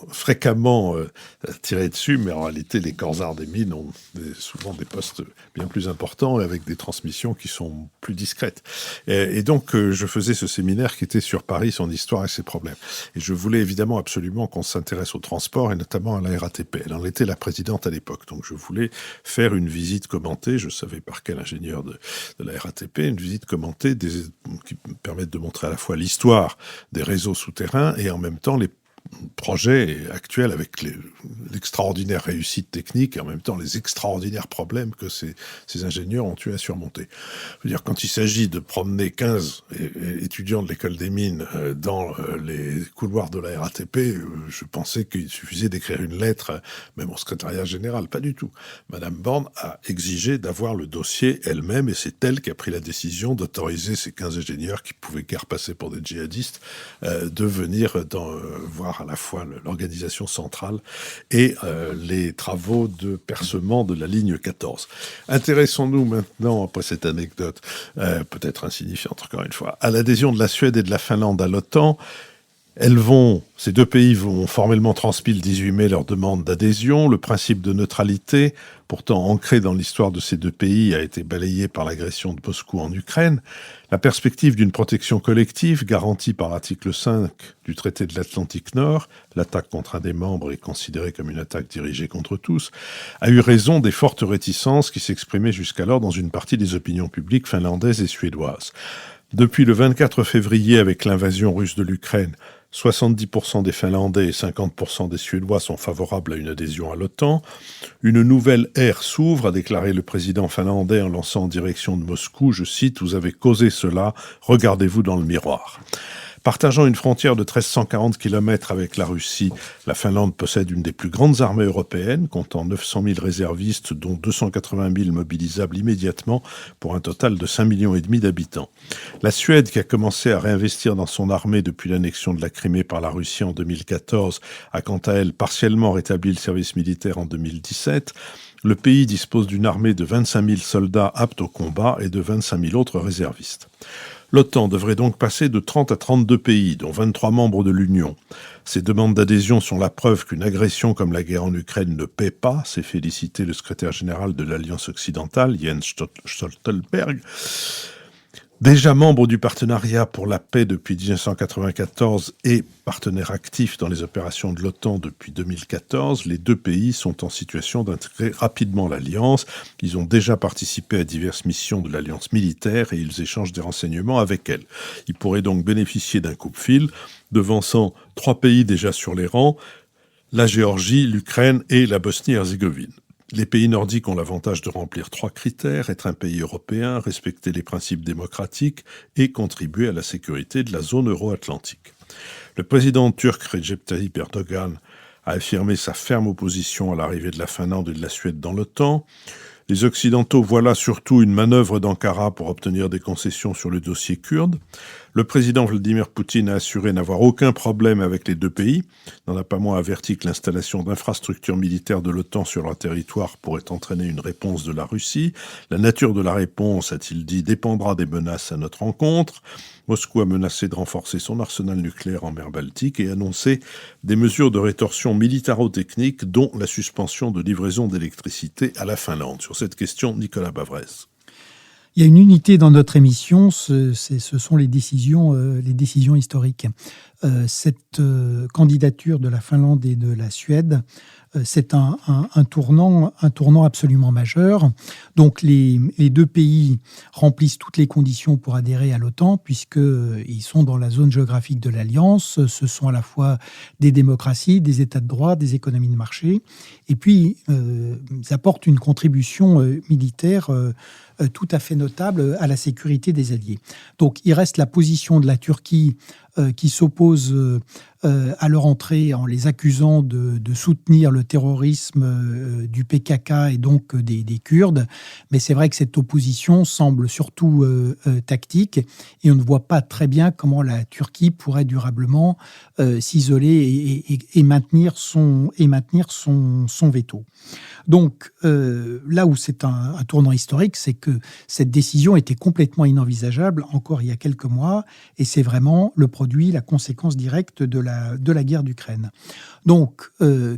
fréquemment tirer dessus, mais en réalité, les corps des mines ont souvent des postes bien plus importants, avec des transmissions qui sont plus discrètes. Et donc, je faisais ce séminaire qui était sur Paris, son histoire et ses problèmes. Et je voulais évidemment absolument qu'on s'intéresse au transport, et notamment à la RATP. Elle en était la présidente à l'époque. Donc, je voulais faire une visite commentée, je savais par quel ingénieur de la RATP, une visite commentée qui permet de montrer à la fois l'histoire des réseaux souterrains et en même temps les projet actuel avec l'extraordinaire réussite technique et en même temps les extraordinaires problèmes que ces ingénieurs ont eu à surmonter. Je veux dire, quand il s'agit de promener 15 étudiants de l'école des mines dans les couloirs de la RATP, je pensais qu'il suffisait d'écrire une lettre, même au secrétariat général. Pas du tout. Madame Borne a exigé d'avoir le dossier elle-même, et c'est elle qui a pris la décision d'autoriser ces 15 ingénieurs qui pouvaient guère passer pour des djihadistes de venir voir à la fois l'organisation centrale et les travaux de percement de la ligne 14. Intéressons-nous maintenant, après cette anecdote, peut-être insignifiante encore une fois, à l'adhésion de la Suède et de la Finlande à l'OTAN. Ces deux pays vont formellement transmis le 18 mai leur demande d'adhésion. Le principe de neutralité, pourtant ancré dans l'histoire de ces deux pays, a été balayé par l'agression de Moscou en Ukraine. La perspective d'une protection collective, garantie par l'article 5 du traité de l'Atlantique Nord, l'attaque contre un des membres est considérée comme une attaque dirigée contre tous, a eu raison des fortes réticences qui s'exprimaient jusqu'alors dans une partie des opinions publiques finlandaises et suédoises. Depuis le 24 février, avec l'invasion russe de l'Ukraine, 70% des Finlandais et 50% des Suédois sont favorables à une adhésion à l'OTAN. Une nouvelle ère s'ouvre, a déclaré le président finlandais en lançant en direction de Moscou, je cite, « Vous avez causé cela, regardez-vous dans le miroir ». Partageant une frontière de 1340 km avec la Russie, la Finlande possède une des plus grandes armées européennes, comptant 900 000 réservistes, dont 280 000 mobilisables immédiatement, pour un total de 5,5 millions d'habitants. La Suède, qui a commencé à réinvestir dans son armée depuis l'annexion de la Crimée par la Russie en 2014, a quant à elle partiellement rétabli le service militaire en 2017. Le pays dispose d'une armée de 25 000 soldats aptes au combat et de 25 000 autres réservistes. L'OTAN devrait donc passer de 30 à 32 pays, dont 23 membres de l'Union. Ces demandes d'adhésion sont la preuve qu'une agression comme la guerre en Ukraine ne paie pas, s'est félicité le secrétaire général de l'Alliance occidentale, Jens Stoltenberg. Déjà membre du partenariat pour la paix depuis 1994 et partenaire actif dans les opérations de l'OTAN depuis 2014, les deux pays sont en situation d'intégrer rapidement l'Alliance. Ils ont déjà participé à diverses missions de l'Alliance militaire et ils échangent des renseignements avec elle. Ils pourraient donc bénéficier d'un coupe-fil, devançant 3 pays déjà sur les rangs, la Géorgie, l'Ukraine et la Bosnie-Herzégovine. Les pays nordiques ont l'avantage de remplir 3 critères, être un pays européen, respecter les principes démocratiques et contribuer à la sécurité de la zone euro-atlantique. Le président turc Recep Tayyip Erdogan a affirmé sa ferme opposition à l'arrivée de la Finlande et de la Suède dans l'OTAN. Les Occidentaux voient là surtout une manœuvre d'Ankara pour obtenir des concessions sur le dossier kurde. Le président Vladimir Poutine a assuré n'avoir aucun problème avec les 2 pays. N'en a pas moins averti que l'installation d'infrastructures militaires de l'OTAN sur leur territoire pourrait entraîner une réponse de la Russie. La nature de la réponse, a-t-il dit, dépendra des menaces à notre encontre. Moscou a menacé de renforcer son arsenal nucléaire en mer Baltique et annoncé des mesures de rétorsion militaro-technique, dont la suspension de livraison d'électricité à la Finlande. Sur cette question, Nicolas Bavrez. Il y a une unité dans notre émission, ce sont les décisions historiques. Cette candidature de la Finlande et de la Suède, c'est un tournant absolument majeur. Donc les 2 pays remplissent toutes les conditions pour adhérer à l'OTAN, puisqu'ils sont dans la zone géographique de l'Alliance. Ce sont à la fois des démocraties, des États de droit, des économies de marché. Et puis, ils apportent une contribution militaire tout à fait notable à la sécurité des alliés. Donc il reste la position de la Turquie qui s'oppose à leur entrée en les accusant de soutenir le terrorisme du PKK et donc des Kurdes. Mais c'est vrai que cette opposition semble surtout tactique et on ne voit pas très bien comment la Turquie pourrait durablement s'isoler et maintenir son veto. Donc là où c'est un tournant historique, c'est que cette décision était complètement inenvisageable encore il y a quelques mois et c'est vraiment le produit, la conséquence directe de la guerre d'Ukraine. Donc,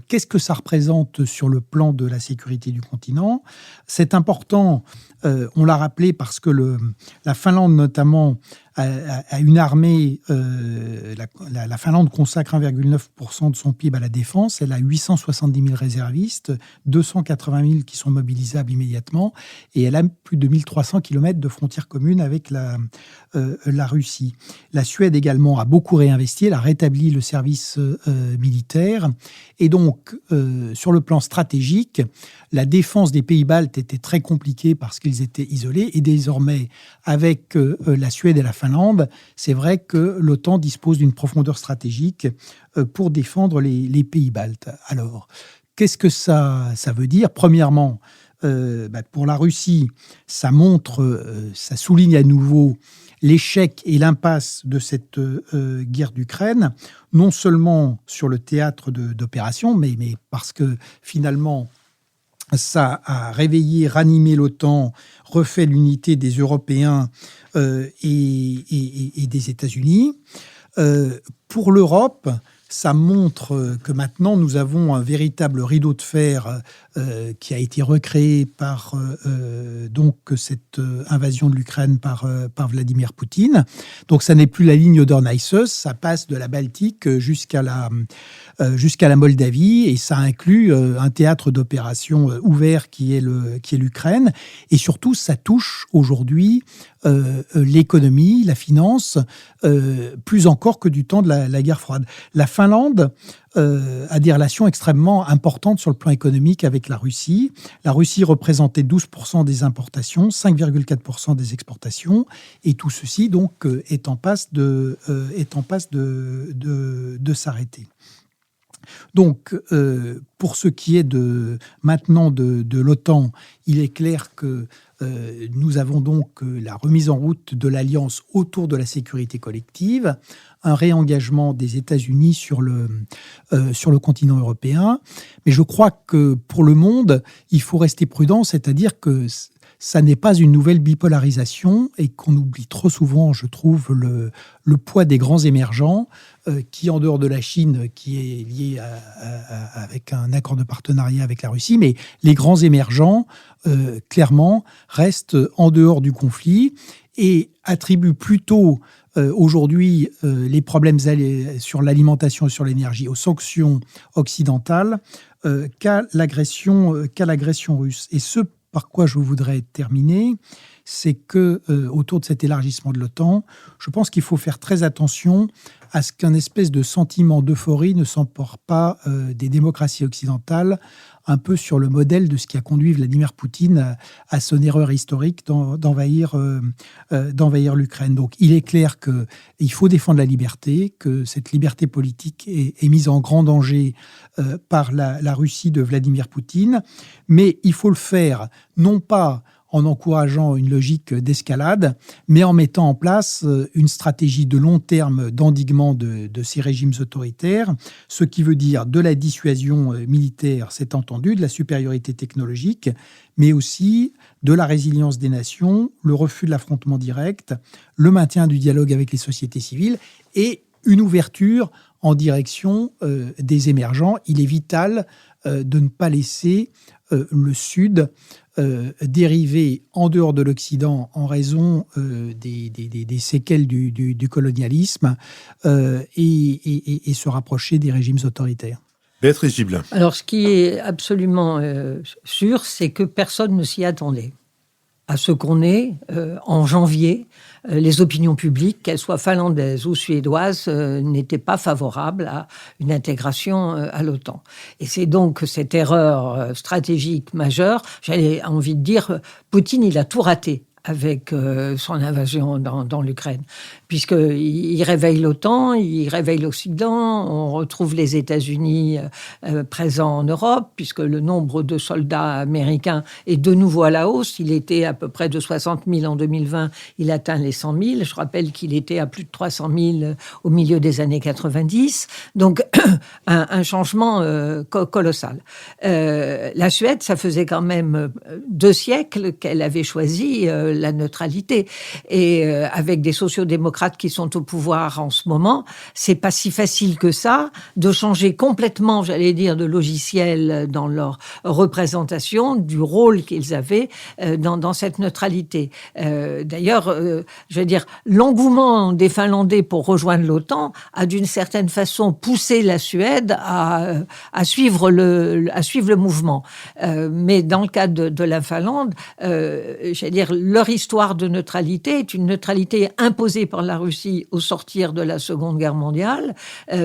qu'est-ce que ça représente sur le plan de la sécurité du continent ? C'est important, on l'a rappelé, parce que la Finlande notamment a une armée, la Finlande consacre 1,9% de son PIB à la défense, elle a 870 000 réservistes, 280 000 qui sont mobilisables immédiatement, et elle a plus de 1300 km de frontières communes avec la Russie. La Suède également a beaucoup réinvesti, elle a rétabli le service militaire, et donc sur le plan stratégique, la défense des pays baltes était très compliquée parce qu'ils étaient isolés, et désormais avec la Suède et la Finlande, c'est vrai que l'OTAN dispose d'une profondeur stratégique pour défendre les pays baltes. Alors, qu'est-ce que ça veut dire ? Premièrement, pour la Russie, ça souligne à nouveau l'échec et l'impasse de cette guerre d'Ukraine, non seulement sur le théâtre d'opération, mais parce que finalement, ça a réveillé, ranimé l'OTAN, refait l'unité des Européens et des États-Unis. Pour l'Europe, ça montre que maintenant nous avons un véritable rideau de fer qui a été recréé par donc cette invasion de l'Ukraine par Vladimir Poutine. Donc ça n'est plus la ligne d'Orneissos, ça passe de la Baltique jusqu'à la Moldavie, et ça inclut un théâtre d'opération ouvert qui est l'Ukraine, et surtout ça touche aujourd'hui l'économie, la finance, plus encore que du temps de la guerre froide. La Finlande a des relations extrêmement importantes sur le plan économique avec la Russie. La Russie représentait 12% des importations, 5,4% des exportations, et tout ceci donc est en passe de s'arrêter. Donc, pour ce qui est maintenant de l'OTAN, il est clair que nous avons donc la remise en route de l'alliance autour de la sécurité collective, un réengagement des États-Unis sur le continent européen. Mais je crois que pour le monde, il faut rester prudent, c'est-à-dire que ça n'est pas une nouvelle bipolarisation et qu'on oublie trop souvent, je trouve, le poids des grands émergents qui, en dehors de la Chine, qui est lié avec un accord de partenariat avec la Russie, mais les grands émergents, clairement, restent en dehors du conflit et attribuent plutôt aujourd'hui les problèmes sur l'alimentation et sur l'énergie aux sanctions occidentales qu'à l'agression russe. Et ce par quoi je voudrais terminer, c'est que autour de cet élargissement de l'OTAN, je pense qu'il faut faire très attention à ce qu'un espèce de sentiment d'euphorie ne s'empare pas des démocraties occidentales un peu sur le modèle de ce qui a conduit Vladimir Poutine à son erreur historique d'envahir l'Ukraine. Donc il est clair qu'il faut défendre la liberté, que cette liberté politique est mise en grand danger par la Russie de Vladimir Poutine, mais il faut le faire non pas en encourageant une logique d'escalade, mais en mettant en place une stratégie de long terme d'endiguement de ces régimes autoritaires, ce qui veut dire de la dissuasion militaire, c'est entendu, de la supériorité technologique, mais aussi de la résilience des nations, le refus de l'affrontement direct, le maintien du dialogue avec les sociétés civiles et une ouverture en direction des émergents. Il est vital de ne pas laisser le Sud dériver en dehors de l'Occident en raison des séquelles du colonialisme et se rapprocher des régimes autoritaires. Béatrice Gibelin. Alors, ce qui est absolument sûr, c'est que personne ne s'y attendait à ce qu'on ait, en janvier, les opinions publiques, qu'elles soient finlandaises ou suédoises, n'étaient pas favorables à une intégration à l'OTAN. Et c'est donc cette erreur stratégique majeure, j'avais envie de dire, Poutine, il a tout raté avec son invasion dans l'Ukraine, puisqu'il réveille l'OTAN, il réveille l'Occident, on retrouve les États-Unis présents en Europe, puisque le nombre de soldats américains est de nouveau à la hausse. Il était à peu près de 60 000 en 2020, il atteint les 100 000. Je rappelle qu'il était à plus de 300 000 au milieu des années 90. Donc, un changement colossal. La Suède, ça faisait quand même 2 siècles qu'elle avait choisi la neutralité. Et avec des sociodémocrates qui sont au pouvoir en ce moment, c'est pas si facile que ça de changer complètement, j'allais dire, de logiciel dans leur représentation du rôle qu'ils avaient dans cette neutralité. D'ailleurs, je veux dire, l'engouement des Finlandais pour rejoindre l'OTAN a d'une certaine façon poussé la Suède à suivre le mouvement. Mais dans le cas de la Finlande, j'allais dire, leur histoire de neutralité est une neutralité imposée par la Russie au sortir de la Seconde Guerre mondiale.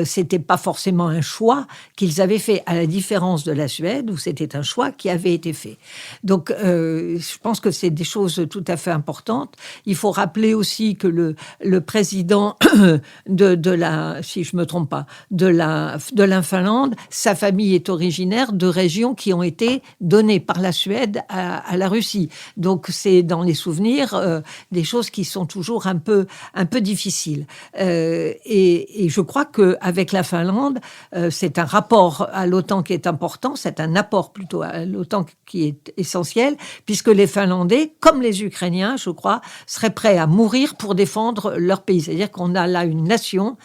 C'était pas forcément un choix qu'ils avaient fait, à la différence de la Suède, où c'était un choix qui avait été fait. Donc, je pense que c'est des choses tout à fait importantes. Il faut rappeler aussi que le président de la, si je me trompe pas, de la Finlande, sa famille est originaire de régions qui ont été données par la Suède à la Russie. Donc, c'est dans les souvenirs des choses qui sont toujours un peu difficiles. Et je crois qu'avec la Finlande, c'est un rapport à l'OTAN qui est important, c'est un apport plutôt à l'OTAN qui est essentiel, puisque les Finlandais, comme les Ukrainiens, je crois, seraient prêts à mourir pour défendre leur pays. C'est-à-dire qu'on a là une nation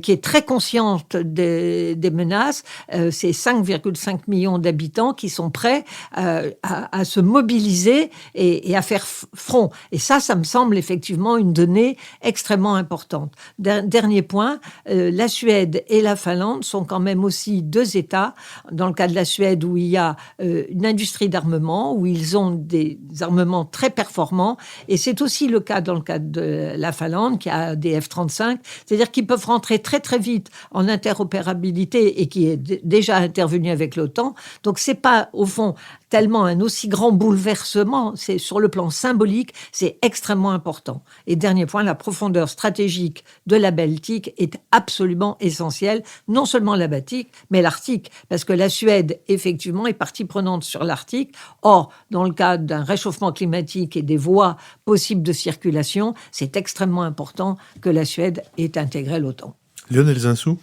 qui est très consciente des menaces. C'est 5,5 millions d'habitants qui sont prêts à se mobiliser et à faire front. Et ça me semble effectivement une donnée extrêmement importante. Dernier point, la Suède et la Finlande sont quand même aussi 2 États, dans le cas de la Suède, où il y a une industrie d'armement, où ils ont des armements très performants, et c'est aussi le cas dans le cas de la Finlande, qui a des F-35, c'est-à-dire qu'ils peuvent rentrer très très vite en interopérabilité et qui est déjà intervenu avec l'OTAN. Donc c'est pas, au fond, tellement un aussi grand bouleversement, c'est sur le plan symbolique, c'est extrêmement important. Et dernier point, la profondeur stratégique de la Baltique est absolument essentielle, non seulement la Baltique, mais l'Arctique, parce que la Suède, effectivement, est partie prenante sur l'Arctique. Or, dans le cadre d'un réchauffement climatique et des voies possibles de circulation, c'est extrêmement important que la Suède ait intégré l'OTAN. Lionel Zinsou.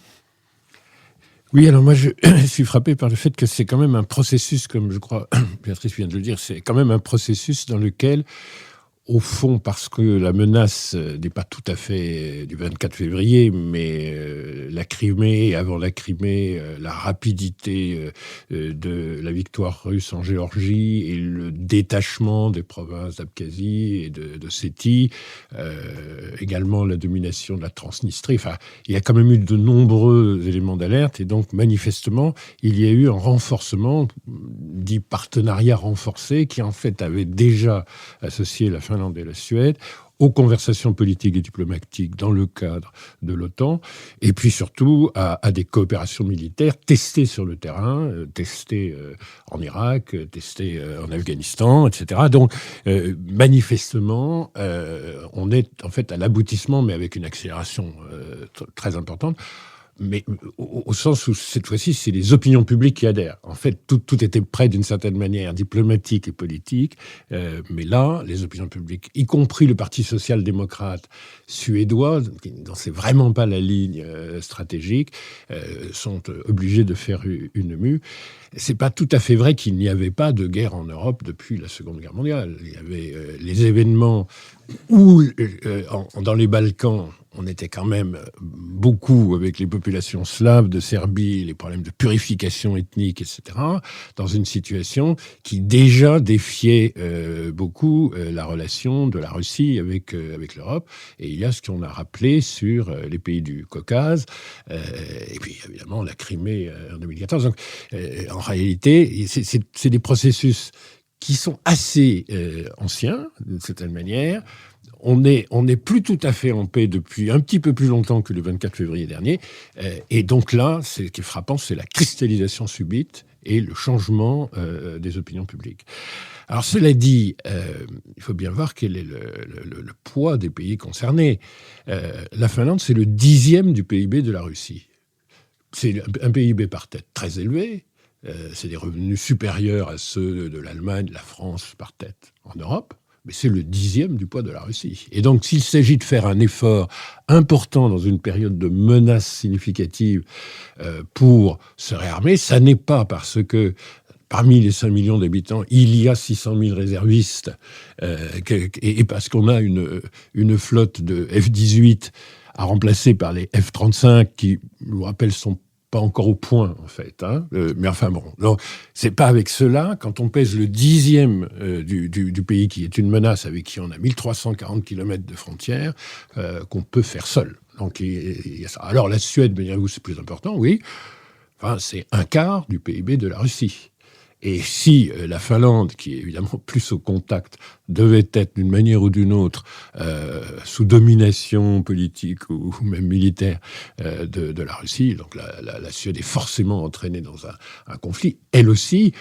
Oui, alors moi je suis frappé par le fait que c'est quand même un processus, comme je crois Béatrice vient de le dire, c'est quand même un processus dans lequel, au fond, parce que la menace n'est pas tout à fait du 24 février, mais la Crimée, avant la Crimée, la rapidité de la victoire russe en Géorgie et le détachement des provinces d'Abkhazie et de Sétie, également la domination de la Transnistrie. Enfin, il y a quand même eu de nombreux éléments d'alerte et donc, manifestement, il y a eu un renforcement, dit partenariat renforcé, qui en fait avait déjà associé la Finlande Finlande et la Suède, aux conversations politiques et diplomatiques dans le cadre de l'OTAN, et puis surtout à des coopérations militaires testées sur le terrain, testées en Irak, testées en Afghanistan, etc. Donc, manifestement, on est en fait à l'aboutissement, mais avec une accélération très importante. Mais au sens où, cette fois-ci, c'est les opinions publiques qui adhèrent. En fait, tout était prêt d'une certaine manière, diplomatique et politique. Mais là, les opinions publiques, y compris le Parti social-démocrate suédois, dont c'est vraiment pas la ligne stratégique, sont obligés de faire une mue. C'est pas tout à fait vrai qu'il n'y avait pas de guerre en Europe depuis la Seconde Guerre mondiale. Il y avait les événements où, dans les Balkans, on était quand même beaucoup avec les populations slaves de Serbie, les problèmes de purification ethnique, etc., dans une situation qui déjà défiait beaucoup la relation de la Russie avec l'Europe. Et il y a ce qu'on a rappelé sur les pays du Caucase, et puis évidemment la Crimée en 2014. Donc, en réalité, c'est des processus qui sont assez anciens, d'une certaine manière. On n'est plus tout à fait en paix depuis un petit peu plus longtemps que le 24 février dernier. Et donc là, ce qui est frappant, c'est la cristallisation subite et le changement des opinions publiques. Alors cela dit, il faut bien voir quel est le poids des pays concernés. La Finlande, c'est le 10e du PIB de la Russie. C'est un PIB par tête très élevé. C'est des revenus supérieurs à ceux de l'Allemagne, de la France par tête en Europe. Mais c'est le 10e du poids de la Russie. Et donc, s'il s'agit de faire un effort important dans une période de menace significative pour se réarmer, ça n'est pas parce que parmi les 5 millions d'habitants, il y a 600 000 réservistes et parce qu'on a une flotte de F-18 à remplacer par les F-35 qui, je vous rappelle, sont pas encore au point, en fait. Mais enfin, bon. Donc, c'est pas avec cela, quand on pèse le 10e du pays qui est une menace, avec qui on a 1340 km de frontières, qu'on peut faire seul. Donc, il y a ça. Alors, la Suède, me direz-vous, c'est plus important, oui. Enfin, c'est un quart du PIB de la Russie. Et si la Finlande, qui est évidemment plus au contact, devait être d'une manière ou d'une autre sous domination politique ou même militaire de la Russie, donc la Suède est forcément entraînée dans un conflit, elle aussi,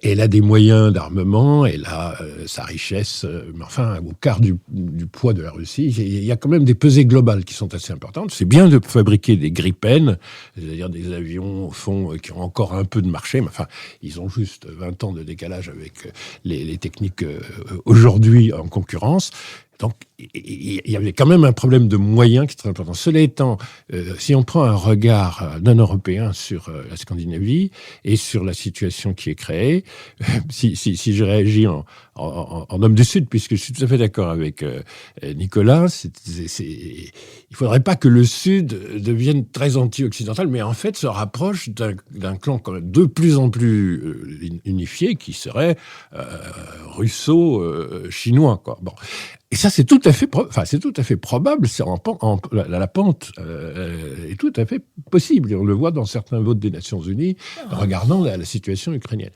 elle a des moyens d'armement, elle a sa richesse, mais enfin, au quart du poids de la Russie, il y a quand même des pesées globales qui sont assez importantes. C'est bien de fabriquer des Gripen, c'est-à-dire des avions, au fond, qui ont encore un peu de marché, mais enfin, ils ont juste 20 ans de décalage avec les techniques aujourd'hui en concurrence. Donc, il y avait quand même un problème de moyens qui est très important. Cela étant, si on prend un regard d'un Européen sur la Scandinavie et sur la situation qui est créée, si je réagis en homme du Sud, puisque je suis tout à fait d'accord avec Nicolas, il ne faudrait pas que le Sud devienne très anti-occidental, mais en fait se rapproche d'un clan quand même de plus en plus unifié qui serait russo-chinois, quoi. Bon. Et ça, c'est tout à fait probable. La pente est tout à fait possible. Et on le voit dans certains votes des Nations Unies, regardant la situation ukrainienne.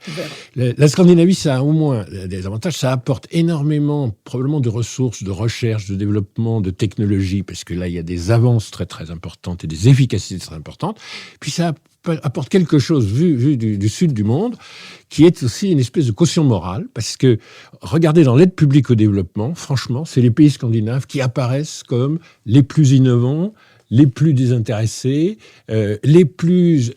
La Scandinavie, ça a au moins des avantages. Ça apporte énormément, probablement, de ressources, de recherche, de développement, de technologie, parce que là, il y a des avances très, très importantes et des efficacités très importantes. Puis ça apporte quelque chose, vu du sud du monde, qui est aussi une espèce de caution morale, parce que, regardez, dans l'aide publique au développement, franchement, c'est les pays scandinaves qui apparaissent comme les plus innovants, les plus désintéressés, les plus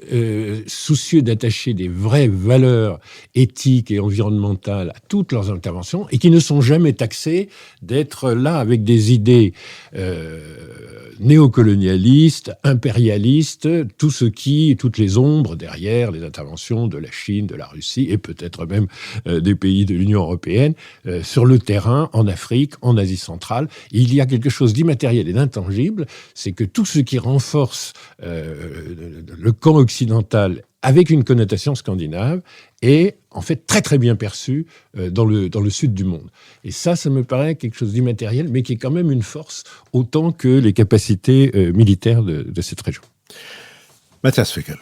soucieux d'attacher des vraies valeurs éthiques et environnementales à toutes leurs interventions, et qui ne sont jamais taxés d'être là avec des idées néocolonialistes, impérialistes, toutes les ombres derrière les interventions de la Chine, de la Russie, et peut-être même des pays de l'Union européenne, sur le terrain, en Afrique, en Asie centrale. Il y a quelque chose d'immatériel et d'intangible, c'est que tout ce qui renforce le camp occidental avec une connotation scandinave est en fait très très bien perçu dans le sud du monde. Et ça me paraît quelque chose d'immatériel, mais qui est quand même une force autant que les capacités militaires de cette région. Matthias Fekl.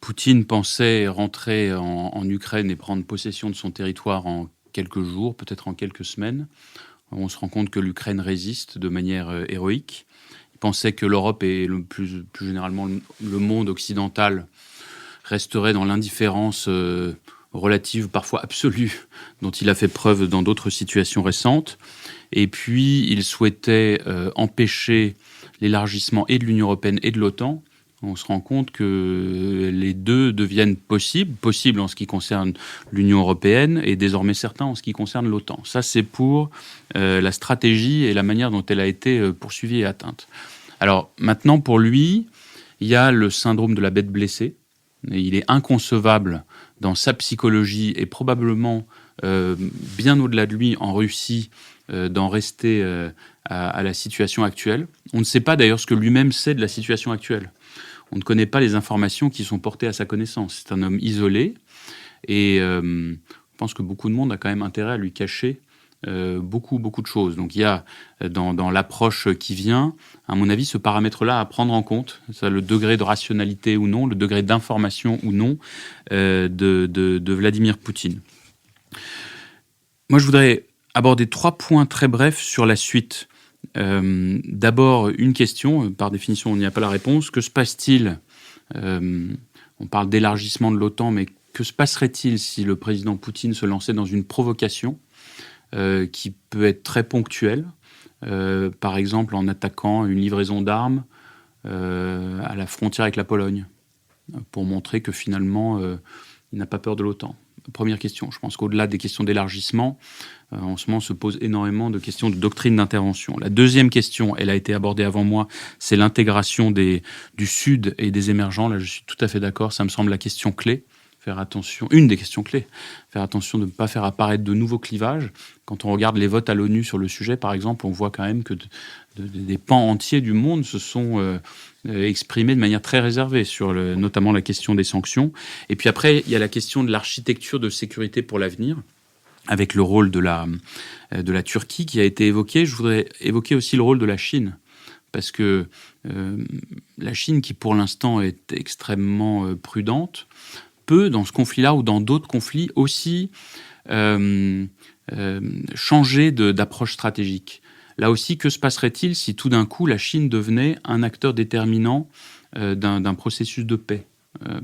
Poutine pensait rentrer en Ukraine et prendre possession de son territoire en quelques jours, peut-être en quelques semaines. On se rend compte que l'Ukraine résiste de manière héroïque. Il pensait que l'Europe et plus généralement le monde occidental resterait dans l'indifférence relative, parfois absolue, dont il a fait preuve dans d'autres situations récentes. Et puis, il souhaitait empêcher l'élargissement et de l'Union européenne et de l'OTAN. On se rend compte que les deux deviennent possibles en ce qui concerne l'Union européenne et désormais certains en ce qui concerne l'OTAN. Ça, c'est pour la stratégie et la manière dont elle a été poursuivie et atteinte. Alors maintenant, pour lui, il y a le syndrome de la bête blessée. Et il est inconcevable dans sa psychologie et probablement bien au-delà de lui en Russie d'en rester à la situation actuelle. On ne sait pas d'ailleurs ce que lui-même sait de la situation actuelle. On ne connaît pas les informations qui sont portées à sa connaissance. C'est un homme isolé et je pense que beaucoup de monde a quand même intérêt à lui cacher beaucoup de choses. Donc il y a dans l'approche qui vient, à mon avis, ce paramètre-là à prendre en compte, ça, le degré de rationalité ou non, le degré d'information ou non de Vladimir Poutine. Moi, je voudrais aborder 3 points très brefs sur la suite. D'abord, une question, par définition, on n'y a pas la réponse. Que se passe-t-il on parle d'élargissement de l'OTAN, mais que se passerait-il si le président Poutine se lançait dans une provocation qui peut être très ponctuelle, par exemple en attaquant une livraison d'armes à la frontière avec la Pologne, pour montrer que finalement, il n'a pas peur de l'OTAN. Première question. Je pense qu'au-delà des questions d'élargissement, en ce moment se posent énormément de questions de doctrine d'intervention. La deuxième question, elle a été abordée avant moi, c'est l'intégration du Sud et des émergents. Là, je suis tout à fait d'accord, ça me semble la question clé. Faire attention, une des questions clés, faire attention de ne pas faire apparaître de nouveaux clivages. Quand on regarde les votes à l'ONU sur le sujet, par exemple, on voit quand même que des pans entiers du monde se sont exprimés de manière très réservée sur notamment la question des sanctions. Et puis après, il y a la question de l'architecture de sécurité pour l'avenir, avec le rôle de la Turquie qui a été évoqué. Je voudrais évoquer aussi le rôle de la Chine, parce que la Chine, qui pour l'instant est extrêmement prudente, peut, dans ce conflit-là ou dans d'autres conflits, aussi changer d'approche stratégique. Là aussi, que se passerait-il si tout d'un coup la Chine devenait un acteur déterminant d'un processus de paix,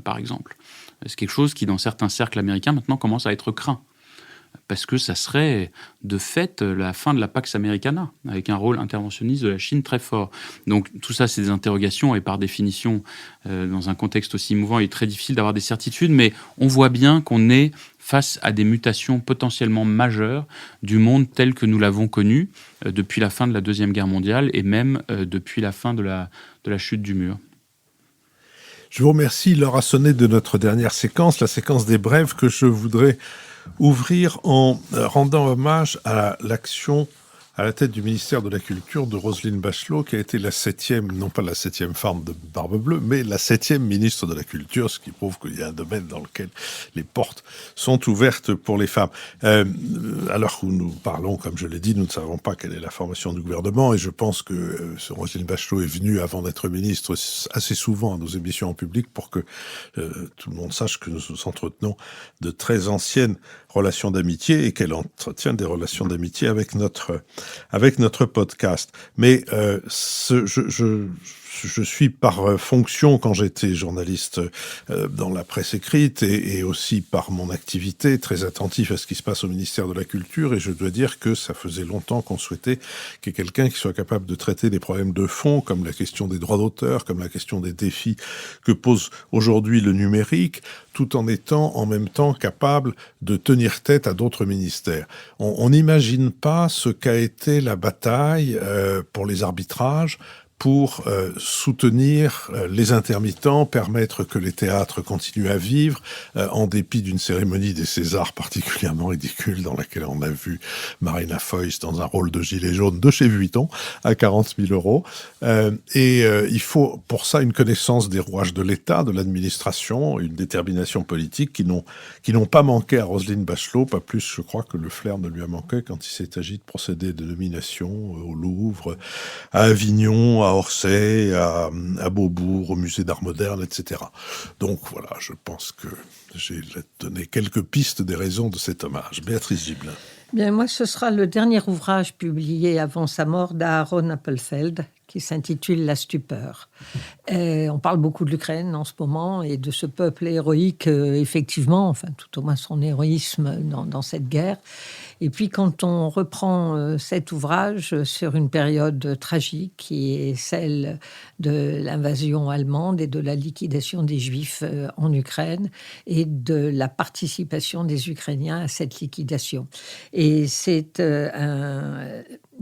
par exemple ? C'est quelque chose qui, dans certains cercles américains, maintenant commence à être craint. Parce que ça serait de fait la fin de la Pax Americana, avec un rôle interventionniste de la Chine très fort. Donc tout ça, c'est des interrogations, et par définition, dans un contexte aussi mouvant, il est très difficile d'avoir des certitudes, mais on voit bien qu'on est face à des mutations potentiellement majeures du monde tel que nous l'avons connu depuis la fin de la Deuxième Guerre mondiale, et même depuis la fin de la chute du mur. Je vous remercie. L'heure a sonné de notre dernière séquence, la séquence des brèves, que je voudrais ouvrir en rendant hommage à l'action à la tête du ministère de la Culture de Roselyne Bachelot, qui a été la 7e, non pas la 7e femme de Barbe Bleue, mais la 7e ministre de la Culture, ce qui prouve qu'il y a un domaine dans lequel les portes sont ouvertes pour les femmes. Alors où nous parlons, comme je l'ai dit, nous ne savons pas quelle est la formation du gouvernement, et je pense que Roselyne Bachelot est venue, avant d'être ministre, assez souvent à nos émissions en public pour que tout le monde sache que nous entretenons de très anciennes relations d'amitié et qu'elle entretient des relations d'amitié avec notre podcast. Mais je suis par fonction, quand j'étais journaliste dans la presse écrite et aussi par mon activité, très attentif à ce qui se passe au ministère de la Culture, et je dois dire que ça faisait longtemps qu'on souhaitait qu'il y ait quelqu'un qui soit capable de traiter des problèmes de fond, comme la question des droits d'auteur, comme la question des défis que pose aujourd'hui le numérique, tout en étant en même temps capable de tenir tête à d'autres ministères. On n'imagine pas ce qu'a été la bataille pour les arbitrages, pour soutenir les intermittents, permettre que les théâtres continuent à vivre, en dépit d'une cérémonie des Césars particulièrement ridicule dans laquelle on a vu Marina Foïs dans un rôle de gilet jaune de chez Vuitton à 40 000 €. Il faut pour ça une connaissance des rouages de l'État, de l'administration, une détermination politique qui n'ont pas manqué à Roselyne Bachelot, pas plus je crois que le flair ne lui a manqué quand il s'est agi de procéder de nomination au Louvre, à Avignon, à Orsay, à Beaubourg, au musée d'art moderne, etc. Donc voilà, je pense que j'ai donné quelques pistes des raisons de cet hommage. Béatrice Gibelin. Bien, moi, ce sera le dernier ouvrage publié avant sa mort d'Aaron Appelfeld, qui s'intitule La stupeur. On parle beaucoup de l'Ukraine en ce moment et de ce peuple héroïque, effectivement, enfin tout au moins son héroïsme dans cette guerre. Et puis quand on reprend cet ouvrage sur une période tragique qui est celle de l'invasion allemande et de la liquidation des Juifs en Ukraine et de la participation des Ukrainiens à cette liquidation. Et c'est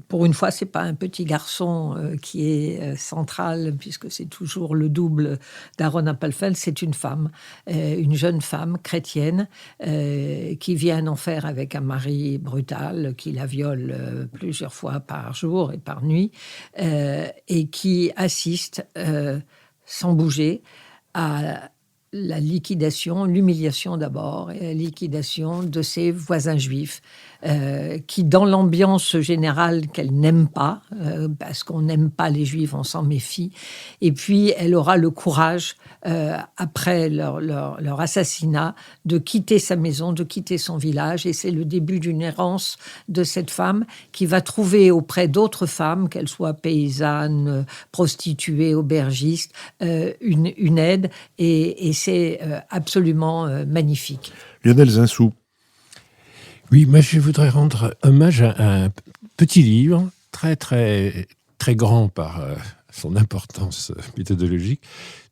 pour une fois, c'est pas un petit garçon qui est central, puisque c'est toujours le double d'Aaron Appelfeld, c'est une femme, une jeune femme chrétienne qui vit un enfer avec un mari brutal, qui la viole plusieurs fois par jour et par nuit, et qui assiste sans bouger à la liquidation, l'humiliation d'abord, et la liquidation de ses voisins juifs, qui, dans l'ambiance générale qu'elle n'aime pas, parce qu'on n'aime pas les juifs, on s'en méfie, et puis elle aura le courage, après leur assassinat, de quitter sa maison, de quitter son village, et c'est le début d'une errance de cette femme qui va trouver auprès d'autres femmes, qu'elles soient paysannes, prostituées, aubergistes, une aide, et c'est absolument magnifique. Lionel Zinsou. Oui, moi je voudrais rendre hommage à un petit livre, très très très grand par son importance méthodologique,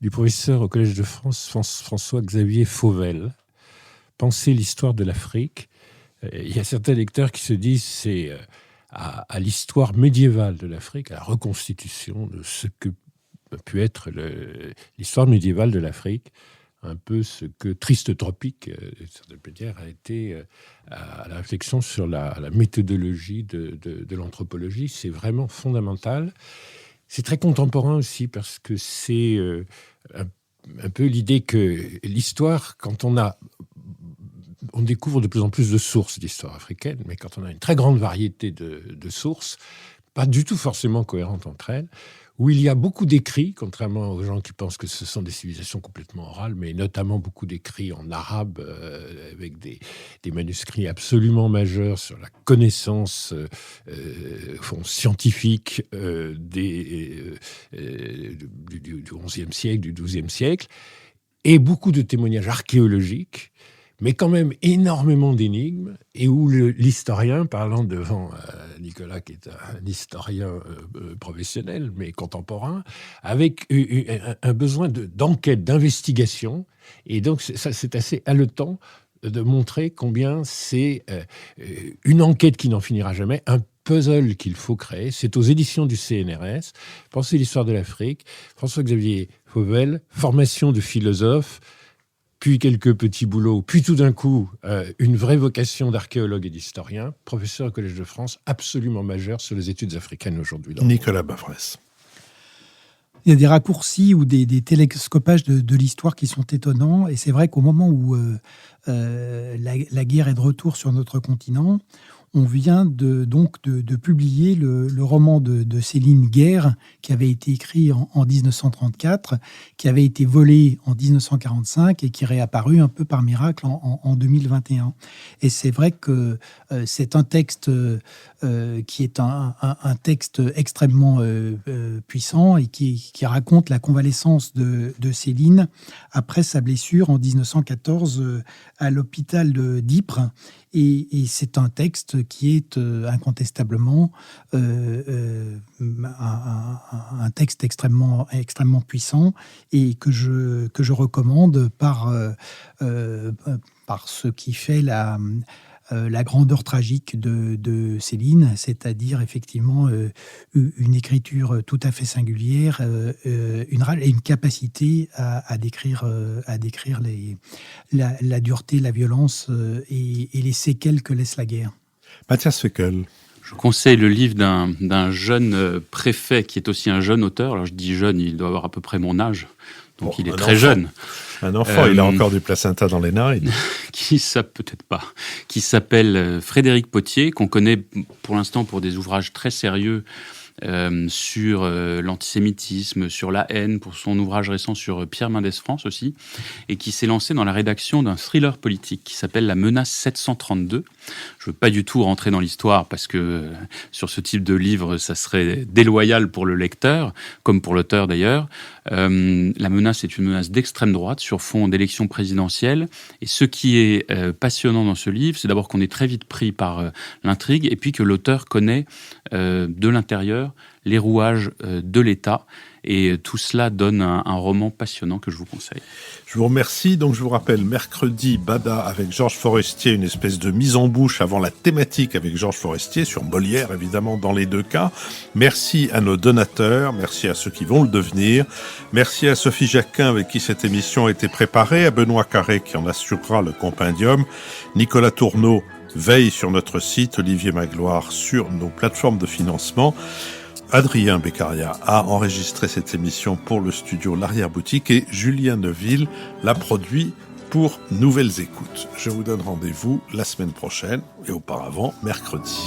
du professeur au Collège de France, François-Xavier Fauvel, « Penser l'histoire de l'Afrique ». Il y a certains lecteurs qui se disent c'est à l'histoire médiévale de l'Afrique, à la reconstitution de ce que pu être l'histoire médiévale de l'Afrique, un peu ce que Triste Tropique, d'une certaine manière, a été à la réflexion sur la méthodologie de l'anthropologie. C'est vraiment fondamental. C'est très contemporain aussi, parce que c'est un peu l'idée que l'histoire, quand on découvre de plus en plus de sources d'histoire africaine, mais quand on a une très grande variété de sources, pas du tout forcément cohérentes entre elles, où il y a beaucoup d'écrits, contrairement aux gens qui pensent que ce sont des civilisations complètement orales, mais notamment beaucoup d'écrits en arabe, avec des manuscrits absolument majeurs sur la connaissance scientifique du XIe siècle, du XIIe siècle, et beaucoup de témoignages archéologiques, mais quand même énormément d'énigmes, et où l'historien, parlant devant Nicolas, qui est un historien professionnel, mais contemporain, avec un besoin d'enquête, d'investigation, et donc ça, c'est assez haletant de montrer combien c'est une enquête qui n'en finira jamais, un puzzle qu'il faut créer. C'est aux éditions du CNRS, Penser l'histoire de l'Afrique, François-Xavier Fauvel, formation de philosophe, puis quelques petits boulots, puis tout d'un coup, une vraie vocation d'archéologue et d'historien, professeur au Collège de France, absolument majeur sur les études africaines aujourd'hui. Nicolas Bavrez. Il y a des raccourcis ou des télescopages de l'histoire qui sont étonnants, et c'est vrai qu'au moment où la guerre est de retour sur notre continent, on vient de publier le roman de Céline Guerre, qui avait été écrit en 1934, qui avait été volé en 1945 et qui est réapparu un peu par miracle en 2021. Et c'est vrai que c'est un texte qui est un texte extrêmement puissant et qui raconte la convalescence de Céline après sa blessure en 1914 à l'hôpital d'Ypres. Et c'est un texte qui est incontestablement un texte extrêmement puissant et que je recommande par ce qui fait la grandeur tragique de Céline, c'est-à-dire effectivement une écriture tout à fait singulière, une capacité à décrire la dureté, la violence et les séquelles que laisse la guerre. Matthias Fekl. Je conseille le livre d'un jeune préfet qui est aussi un jeune auteur. Alors je dis jeune, il doit avoir à peu près mon âge. Donc il est très jeune. Un enfant, il a encore du placenta dans les narines. Peut-être pas. Qui s'appelle Frédéric Potier, qu'on connaît pour l'instant pour des ouvrages très sérieux sur l'antisémitisme, sur la haine, pour son ouvrage récent sur Pierre Mendès France aussi, et qui s'est lancé dans la rédaction d'un thriller politique qui s'appelle La Menace 732. Je ne veux pas du tout rentrer dans l'histoire parce que sur ce type de livre, ça serait déloyal pour le lecteur, comme pour l'auteur d'ailleurs. La menace est une menace d'extrême droite sur fond d'élection présidentielle. Et ce qui est passionnant dans ce livre, c'est d'abord qu'on est très vite pris par l'intrigue et puis que l'auteur connaît de l'intérieur les rouages de l'État. Et tout cela donne un roman passionnant que je vous conseille. Je vous remercie. Donc, je vous rappelle, mercredi, Bada avec Georges Forestier, une espèce de mise en bouche avant la thématique avec Georges Forestier, sur Molière, évidemment, dans les deux cas. Merci à nos donateurs. Merci à ceux qui vont le devenir. Merci à Sophie Jacquin, avec qui cette émission a été préparée, à Benoît Carré, qui en assurera le compendium, Nicolas Tourneau veille sur notre site, Olivier Magloire sur nos plateformes de financement. Adrien Beccaria a enregistré cette émission pour le studio L'Arrière-Boutique et Julien Neuville l'a produit pour Nouvelles Écoutes. Je vous donne rendez-vous la semaine prochaine et auparavant mercredi.